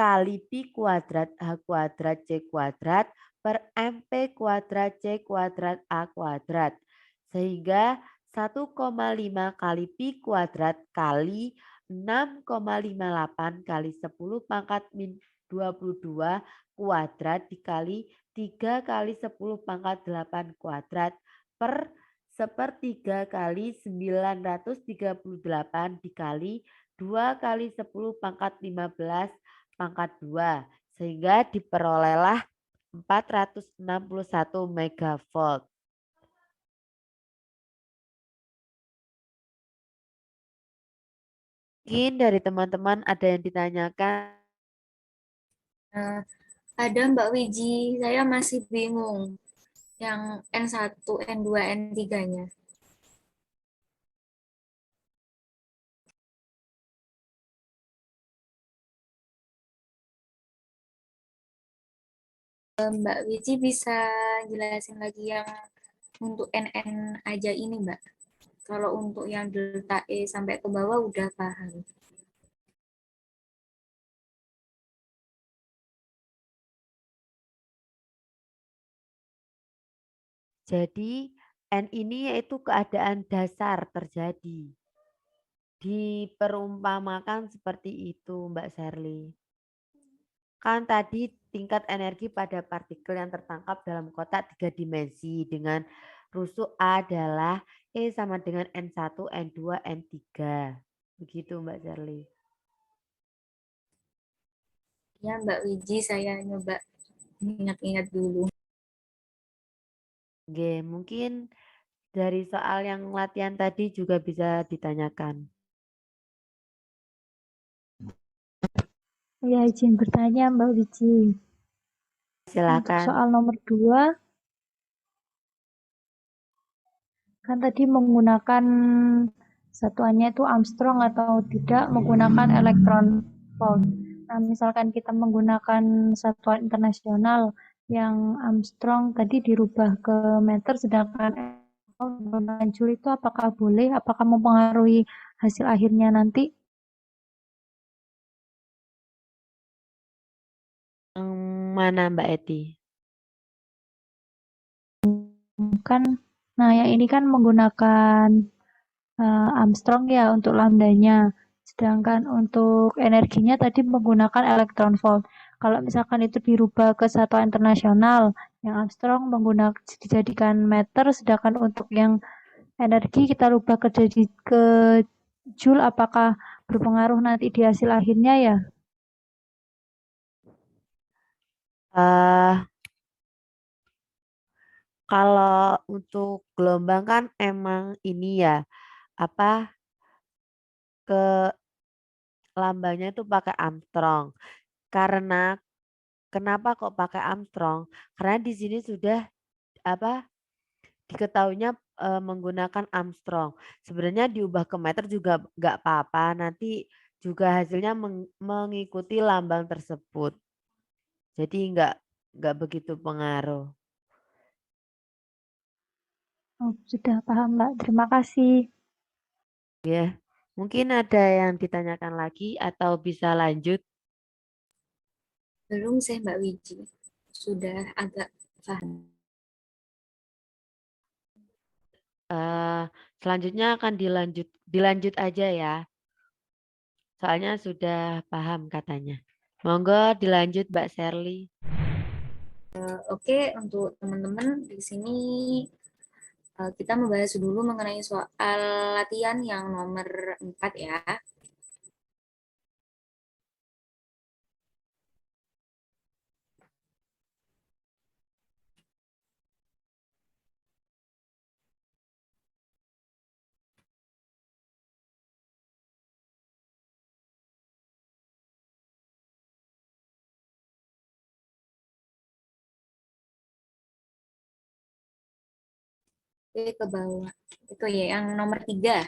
kali pi kuadrat H kuadrat C kuadrat per MP kuadrat C kuadrat A kuadrat. Sehingga 1,5 kali pi kuadrat kali 6,58 kali 10 pangkat min 22 kuadrat dikali 3 kali 10 pangkat 8 kuadrat per 1/3 kali 938 dikali 2 kali 10 pangkat 15 pangkat 2. Sehingga diperolehlah 461 megavolt. Mungkin dari teman-teman ada yang ditanyakan. Nah, ada Mbak Wiji, saya masih bingung yang N1, N2, N3-nya. Mbak Wiji bisa jelasin lagi yang untuk NN aja ini, Mbak. Kalau untuk yang delta E sampai ke bawah udah paham. Jadi N ini yaitu keadaan dasar terjadi. Diperumpamakan seperti itu Mbak Sherly. Kan tadi tingkat energi pada partikel yang tertangkap dalam kotak 3 dimensi dengan rusuk A adalah E sama dengan N1, N2, N3. Begitu Mbak Sherly. Ya Mbak Wiji, saya nyoba ingat-ingat dulu. Oke, mungkin dari soal yang latihan tadi juga bisa ditanyakan. Ya, izin bertanya Mbak Wiji. Untuk Silakan. soal nomor 2, kan tadi menggunakan satuannya itu Armstrong atau tidak menggunakan elektron volt. Nah, misalkan kita menggunakan satuan internasional yang Armstrong tadi dirubah ke meter, sedangkan menggunakan joule itu apakah boleh? Apakah mempengaruhi hasil akhirnya nanti? Mana Mbak Eti? Kan, nah yang ini kan menggunakan Armstrong ya untuk lambdanya. Sedangkan untuk energinya tadi menggunakan elektron volt. Kalau misalkan itu dirubah ke satuan internasional, yang Armstrong menggunakan dijadikan meter, sedangkan untuk yang energi kita rubah ke joule, apakah berpengaruh nanti di hasil akhirnya ya? Kalau untuk gelombang kan emang ini ya, apa ke lambangnya itu pakai Armstrong. Karena kenapa kok pakai Armstrong? Karena di sini sudah apa diketahuinya menggunakan Armstrong. Sebenarnya diubah ke meter juga nggak apa-apa. Nanti juga hasilnya mengikuti lambang tersebut. Jadi nggak begitu pengaruh. Oh, sudah paham Mbak, terima kasih. Ya, mungkin ada yang ditanyakan lagi atau bisa lanjut. Belum saya Mbak Wiji, sudah agak paham. Selanjutnya akan dilanjut aja ya. Soalnya sudah paham katanya. Monggo dilanjut Mbak Sherly. Oke, untuk teman-teman di sini kita membahas dulu mengenai soal latihan yang nomor 4 ya. Oke, ke bawah. Itu ya, yang nomor 3.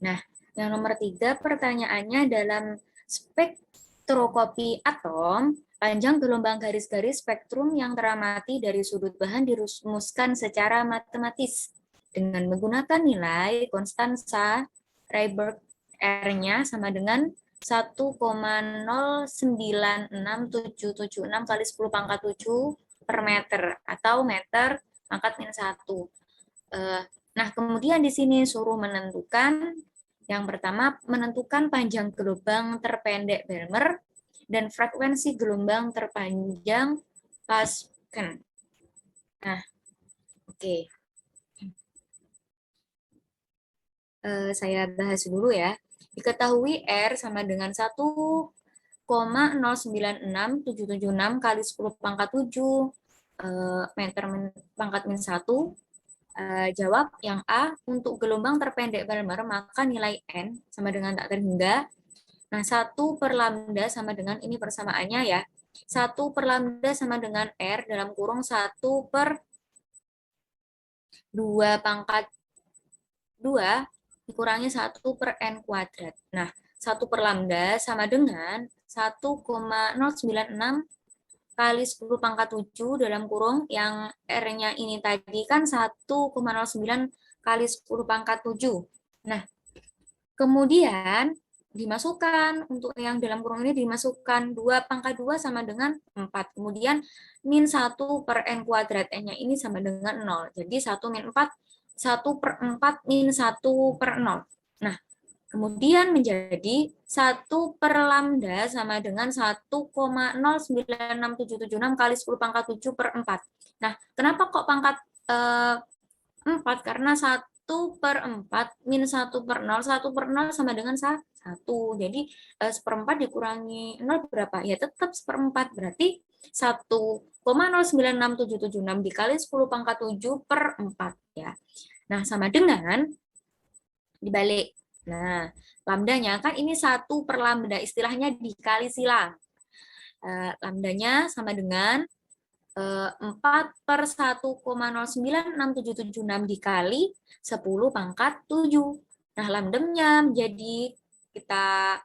Nah, yang nomor 3 pertanyaannya dalam spektroskopi atom, panjang gelombang garis-garis spektrum yang teramati dari sudut bahan dirumuskan secara matematis dengan menggunakan nilai konstansa Rydberg R-nya sama dengan 1,096776 kali 10 pangkat 7 per meter atau meter pangkat min 1. Nah, kemudian di sini suruh menentukan, yang pertama menentukan panjang gelombang terpendek Balmer dan frekuensi gelombang terpanjang Pascal. Nah, oke. Saya bahas dulu ya. Diketahui R sama dengan 1,096776 kali 10 pangkat 7 meter pangkat min 1. Jawab yang A, untuk gelombang terpendek Balmer, maka nilai N sama dengan tak terhingga. Nah, 1 per lambda sama dengan, ini persamaannya ya, 1 per lambda sama dengan R dalam kurung 1 per 2 pangkat 2 dikurangi 1 per N kuadrat. Nah, 1 per lambda sama dengan 1,096 kali 10 pangkat 7 dalam kurung, yang R-nya ini tadi kan 1,09 kali 10 pangkat 7. Nah, kemudian dimasukkan, untuk yang dalam kurung ini dimasukkan 2 pangkat 2 sama dengan 4. Kemudian min 1 per N kuadrat, N-nya ini sama dengan 0. Jadi 1 min 4, 1 per 4 min 1 per 0. Nah, kemudian menjadi 1 per lambda sama dengan 1,096776 kali 10 pangkat 7 per 4. Nah, kenapa kok pangkat 4? Karena 1 per 4 min 1 per 0, 1 per 0 sama dengan 1. Jadi, seperempat dikurangi 0 berapa? Ya tetap seperempat, berarti 1,096776 dikali 10 pangkat 7 per 4. Ya. Nah, sama dengan, dibalik. Nah, lambdanya kan ini 1 per lambda, istilahnya dikali silang. Lambdanya sama dengan 4 per 1,096776 dikali 10 pangkat 7. Nah, lambdanya menjadi, kita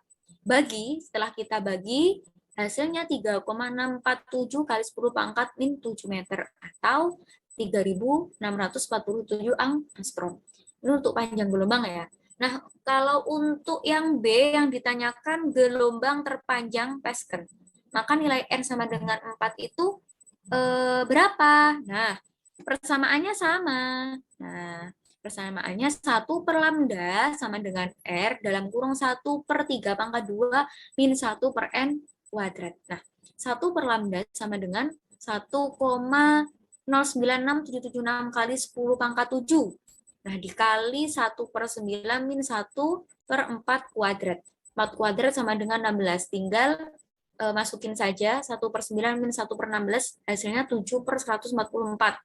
bagi, setelah kita bagi, hasilnya 3,647 kali 10 pangkat min 7 meter atau 3.647 angstrom. Ini untuk panjang gelombang ya. Nah, kalau untuk yang B yang ditanyakan gelombang terpanjang Pascal, maka nilai N sama dengan 4 itu berapa? Nah, persamaannya sama. Nah, persamaannya 1 per lambda sama dengan R dalam kurung 1 per 3 pangkat 2 min 1 per N kuadrat. Nah, 1 per lambda sama dengan 1,096776 kali 10 pangkat 7. Nah, dikali 1 per 9 min 1 per 4 kuadrat. 4 kuadrat sama dengan 16. Tinggal masukin saja 1 per 9 min 1 per 16, hasilnya 7 per 144.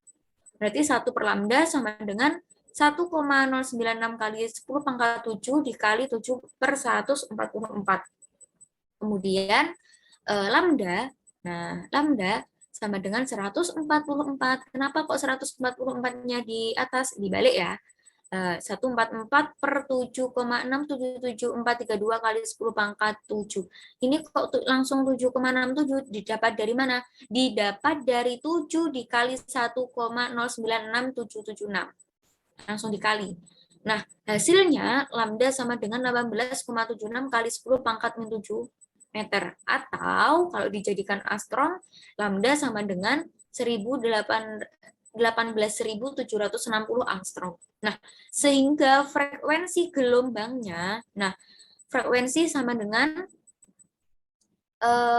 Berarti 1 per lambda sama dengan 1,096 kali 10 pangkat 7 dikali 7 per 144. Kemudian lambda, nah lambda sama dengan 144. Kenapa kok 144-nya di atas? Dibalik ya. 144 per 7,67742 kali 10 pangkat 7. Ini kok langsung 7,67 didapat dari mana? Didapat dari 7 dikali 1,096776. Langsung dikali. Nah, hasilnya lambda sama dengan 18,76 kali 10 pangkat min 7 meter. Atau kalau dijadikan angstrom, lambda sama dengan 18.760 angstrom. Nah, sehingga frekuensi gelombangnya, nah, frekuensi sama dengan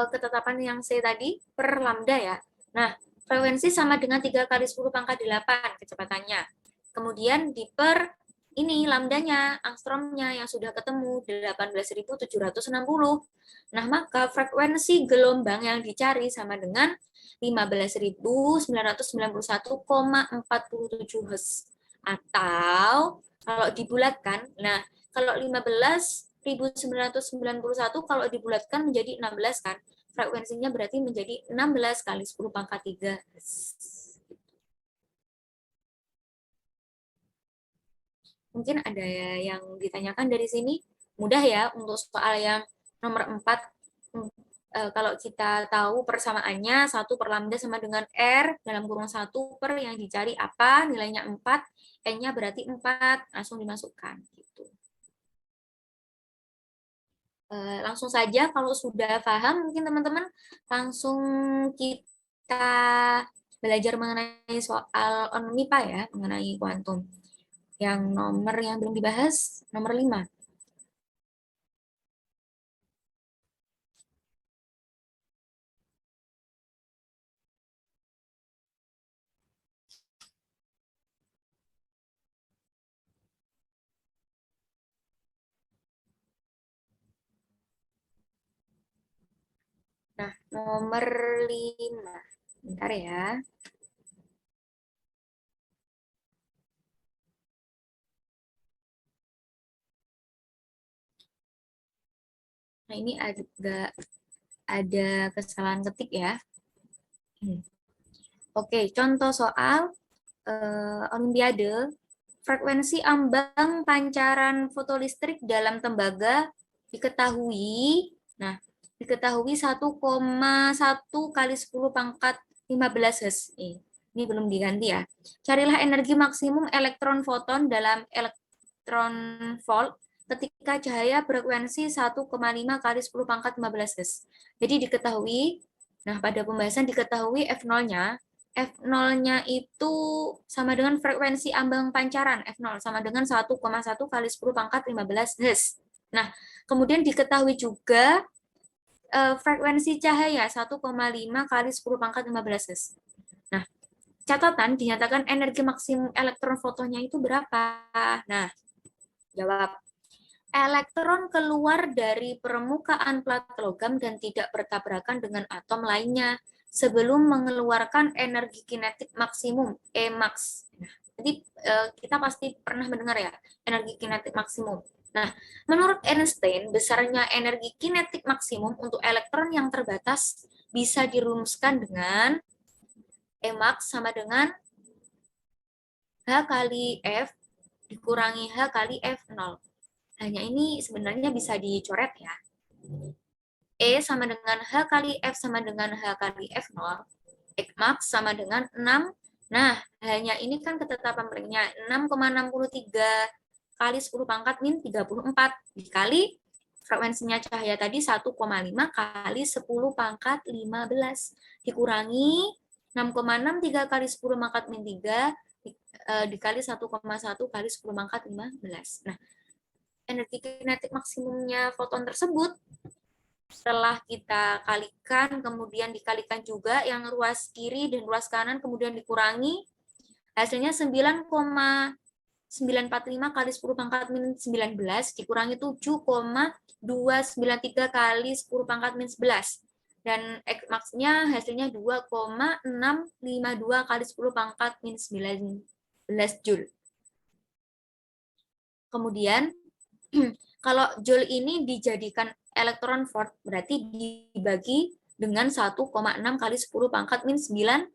ketetapan yang C tadi per lambda ya. Nah, frekuensi sama dengan 3 kali 10 pangkat 8 kecepatannya. Kemudian di per ini lambdanya, angstromnya yang sudah ketemu 18.760. Nah, maka frekuensi gelombang yang dicari sama dengan 15.991,47 Hz. Atau kalau dibulatkan, nah kalau 15.991 kalau dibulatkan menjadi 16 kan, frekuensinya berarti menjadi 16 kali 10 pangkat 3 Hz. Mungkin ada yang ditanyakan dari sini. Mudah ya untuk soal yang nomor 4. Kalau kita tahu persamaannya 1 per lambda sama dengan R dalam kurung 1 per yang dicari apa, nilainya 4, N-nya berarti 4, langsung dimasukkan. Gitu. Langsung saja kalau sudah paham, mungkin teman-teman langsung kita belajar mengenai soal ONMIPA ya, mengenai kuantum. Yang nomor yang belum dibahas, nomor 5. Nah, nomor 5. Bentar ya. Nah, ini ada kesalahan ketik ya. Oke, contoh soal Olimpiade. Frekuensi ambang pancaran fotolistrik dalam tembaga diketahui. Nah, diketahui 1,1 kali 10 pangkat 15 Hz. Ini belum diganti ya. Carilah energi maksimum elektron foton dalam elektron volt ketika cahaya frekuensi 1,5 kali 10 pangkat 15 Hz. Jadi diketahui, nah pada pembahasan diketahui F0-nya. F0-nya itu sama dengan frekuensi ambang pancaran. F0 sama dengan 1,1 kali 10 pangkat 15 Hz. Nah, kemudian diketahui juga frekuensi cahaya 1,5 kali 10 pangkat 15 Hz. Nah, catatan dinyatakan energi maksimum elektron fotonnya itu berapa? Nah, jawab. Elektron keluar dari permukaan plat logam dan tidak bertabrakan dengan atom lainnya sebelum mengeluarkan energi kinetik maksimum, Emax. Nah, jadi kita pasti pernah mendengar ya, energi kinetik maksimum. Nah, menurut Einstein, besarnya energi kinetik maksimum untuk elektron yang terbatas bisa dirumuskan dengan Emax sama dengan H kali F dikurangi H kali F0. Hanya ini sebenarnya bisa dicoret ya. E sama dengan H kali F sama dengan H kali F0. Max sama dengan 6. Nah, hanya ini kan ketetapan Planck-nya 6,63 kali 10 pangkat min 34 dikali frekuensinya cahaya tadi 1,5 kali 10 pangkat 15 dikurangi 6,63 kali 10 pangkat min 3 dikali 1,1 kali 10 pangkat 15. Nah, energi kinetik maksimumnya foton tersebut setelah kita kalikan, kemudian dikalikan juga yang ruas kiri dan ruas kanan, kemudian dikurangi, hasilnya 9,945 kali 10 pangkat min 19, dikurangi 7,293 kali 10 pangkat min 11. Dan X-max-nya hasilnya 2,652 kali 10 pangkat min 19 Joule. Kemudian, kalau Joule ini dijadikan elektron volt, berarti dibagi dengan 1,6 kali 10 pangkat min 19.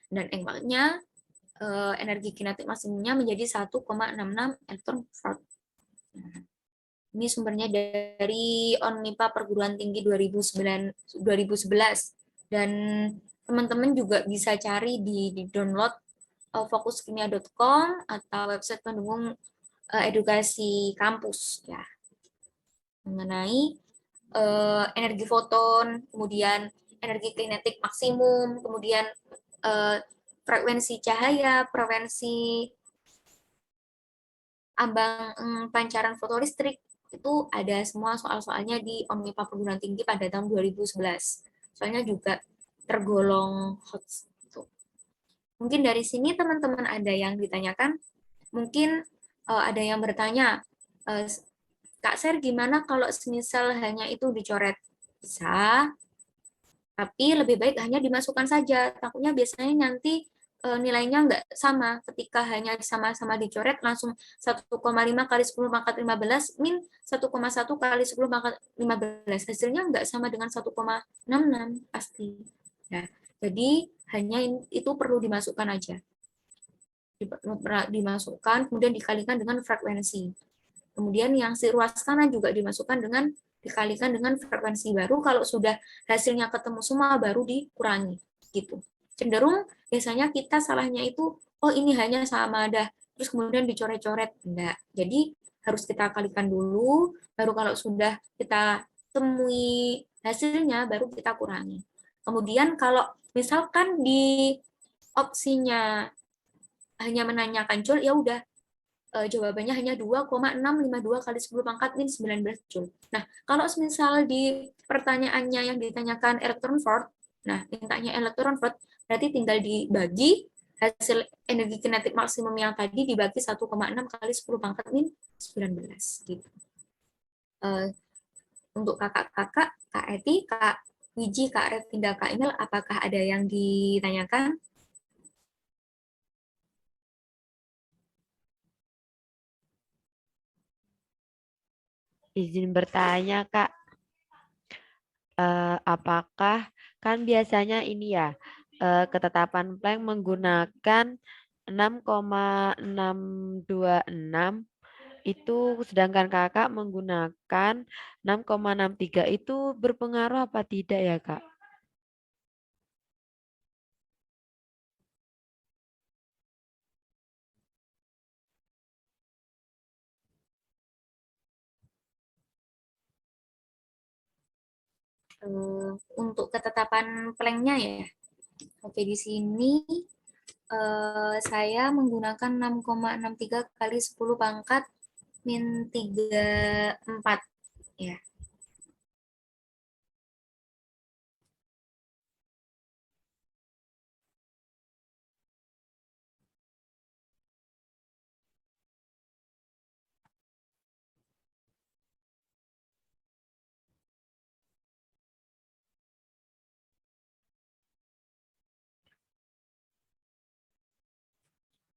Dan Emax-nya energi kinetik maksimumnya menjadi 1,66 elektron volt. Nah, ini sumbernya dari ONMIPA Perguruan Tinggi 2011. Dan teman-teman juga bisa cari di download fokuskimia.com atau website pendukung edukasi kampus ya, mengenai energi foton, kemudian energi kinetik maksimum, kemudian frekuensi cahaya, frekuensi ambang pancaran fotolistrik, itu ada semua soal-soalnya di ONMIPA Perguruan Tinggi pada tahun 2011. Soalnya juga tergolong hot. Mungkin dari sini teman-teman ada yang ditanyakan, mungkin ada yang bertanya, Kak Ser, gimana kalau semisal hanya itu dicoret? Bisa, tapi lebih baik hanya dimasukkan saja. Takutnya biasanya nanti nilainya nggak sama. Ketika hanya sama-sama dicoret, langsung 1,5 kali 10 pangkat 15 min 1,1 kali 10 pangkat 15. Hasilnya nggak sama dengan 1,66 pasti. Ya, jadi hanya itu perlu dimasukkan aja. Dimasukkan, kemudian dikalikan dengan frekuensi. Kemudian yang si ruas kanan juga dimasukkan dengan dikalikan dengan frekuensi baru. Kalau sudah hasilnya ketemu semua baru dikurangi gitu. Cenderung biasanya kita salahnya itu, oh ini hanya sama dah, terus kemudian dicoret-coret. Enggak. Jadi harus kita kalikan dulu, baru kalau sudah kita temui hasilnya, baru kita kurangi. Kemudian kalau misalkan di opsinya hanya menanyakan joule, ya udah jawabannya hanya 2,652 kali 10 pangkat min 19 joule. Nah, kalau misal di pertanyaannya yang ditanyakan elektron volt, nah mintanya elektron volt, berarti tinggal dibagi hasil energi kinetik maksimum yang tadi dibagi 1,6 kali 10 pangkat min 19 gitu. Untuk kakak-kakak, Kak Eti, Kak Wiji, Kak Revinda, Kak Emil, apakah ada yang ditanyakan? Izin bertanya, Kak. Apakah kan biasanya ini ya ketetapan Planck menggunakan 6,626 itu, sedangkan kakak menggunakan 6,63, itu berpengaruh apa tidak ya, Kak? Untuk ketetapan Planck-nya ya. Oke, di sini saya menggunakan 6,63 kali 10 pangkat min 34 ya.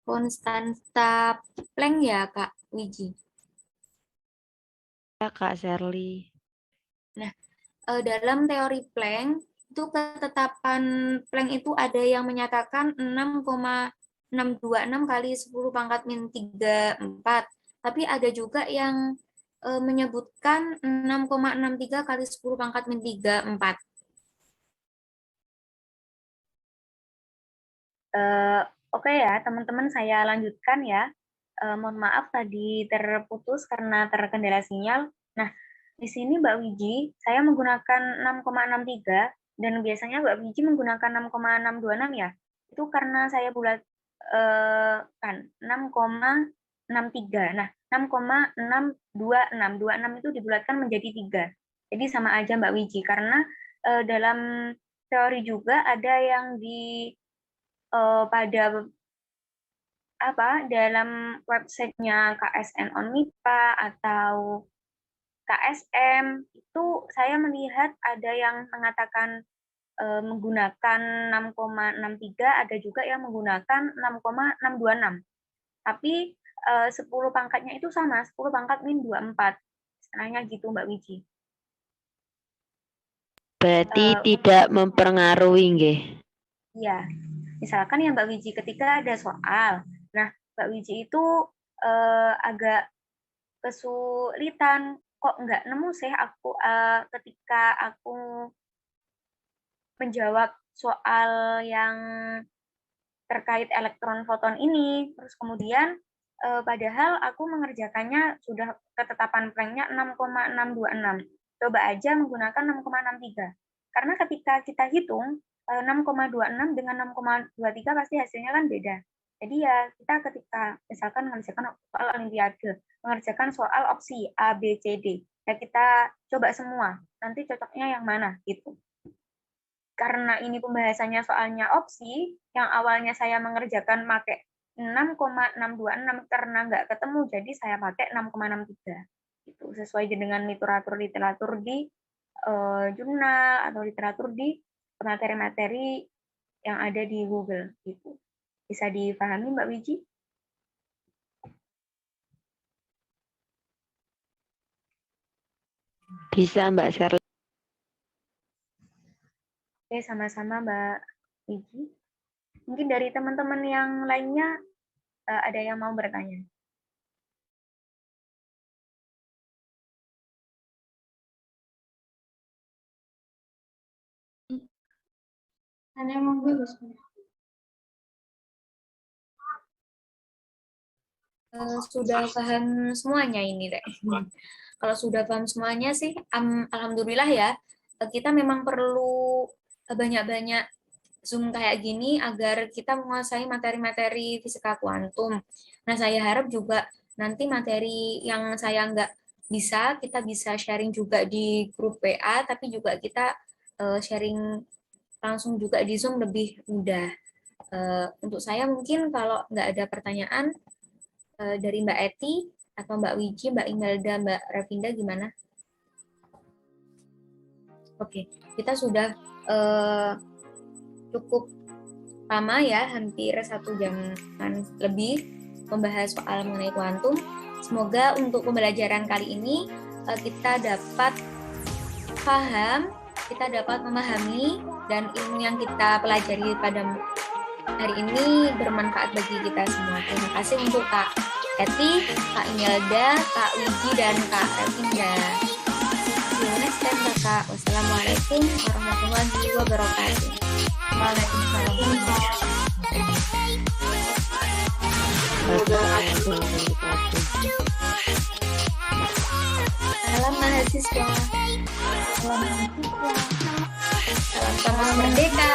Konstanta Planck ya, Kak Wiji. Ya, Kak Shirley. Nah, dalam teori Planck, itu ketetapan Planck itu ada yang menyatakan 6,626 kali 10 pangkat min 34. Tapi ada juga yang menyebutkan 6,63 kali 10 pangkat min 34. Oke ya, teman-teman, saya lanjutkan ya. Mohon maaf tadi terputus karena terkendala sinyal. Nah, di sini Mbak Wiji, saya menggunakan 6,63 dan biasanya Mbak Wiji menggunakan 6,626 ya. Itu karena saya bulat kan 6,63. Nah, 6,626. 26 itu dibulatkan menjadi 3. Jadi sama aja Mbak Wiji, karena dalam teori juga ada yang pada dalam websitenya KSN Onmipa atau KSM itu saya melihat ada yang mengatakan menggunakan 6,63, ada juga yang menggunakan 6,626. Tapi 10 pangkatnya itu sama, 10 pangkat min 24. Istilahnya gitu Mbak Wiji. Berarti tidak mempengaruhi nggih. Iya. Misalkan ya Mbak Wiji, ketika ada soal, nah Mbak Wiji itu agak kesulitan, kok nggak nemu sih aku ketika aku menjawab soal yang terkait elektron foton ini. Terus kemudian padahal aku mengerjakannya sudah ketetapan Planck-nya 6,626. Coba aja menggunakan 6,63. Karena ketika kita hitung 6,26 dengan 6,23 pasti hasilnya kan beda. Jadi ya kita ketika misalkan mengerjakan soal olimpiade, mengerjakan soal opsi A, B, C, D, ya kita coba semua, nanti cocoknya yang mana gitu. Karena ini pembahasannya soalnya opsi, yang awalnya saya mengerjakan pakai 6,626 karena nggak ketemu, jadi saya pakai 6,63. Itu sesuai dengan literatur-literatur di jurnal atau literatur di materi-materi yang ada di Google. Gitu. Bisa dipahami Mbak Wiji? Bisa Mbak Shirley. Oke, sama-sama Mbak Wiji. Mungkin dari teman-teman yang lainnya ada yang mau bertanya? Ada yang mau bagus. sudah paham semuanya ini, Rek. Kalau sudah paham semuanya sih, alhamdulillah ya. Kita memang perlu banyak-banyak Zoom kayak gini agar kita menguasai materi-materi fisika kuantum. Nah, saya harap juga nanti materi yang saya nggak bisa, kita bisa sharing juga di grup WA, tapi juga kita sharing langsung juga di Zoom lebih mudah. Untuk saya mungkin kalau nggak ada pertanyaan dari Mbak Eti atau Mbak Wiji, Mbak Imelda, Mbak Ravinda gimana? Oke, kita sudah cukup lama ya, hampir 1 jam lebih membahas soal mengenai kuantum. Semoga untuk pembelajaran kali ini kita dapat paham, kita dapat memahami, dan ilmu yang kita pelajari pada hari ini bermanfaat bagi kita semua. Terima kasih untuk Kak Eti, Kak Imelda, Kak Wiji, dan Kak Ravinda. See you next time, Kakak. Wassalamualaikum warahmatullahi wabarakatuh. Salam mahasiswa. Salam kampus merdeka.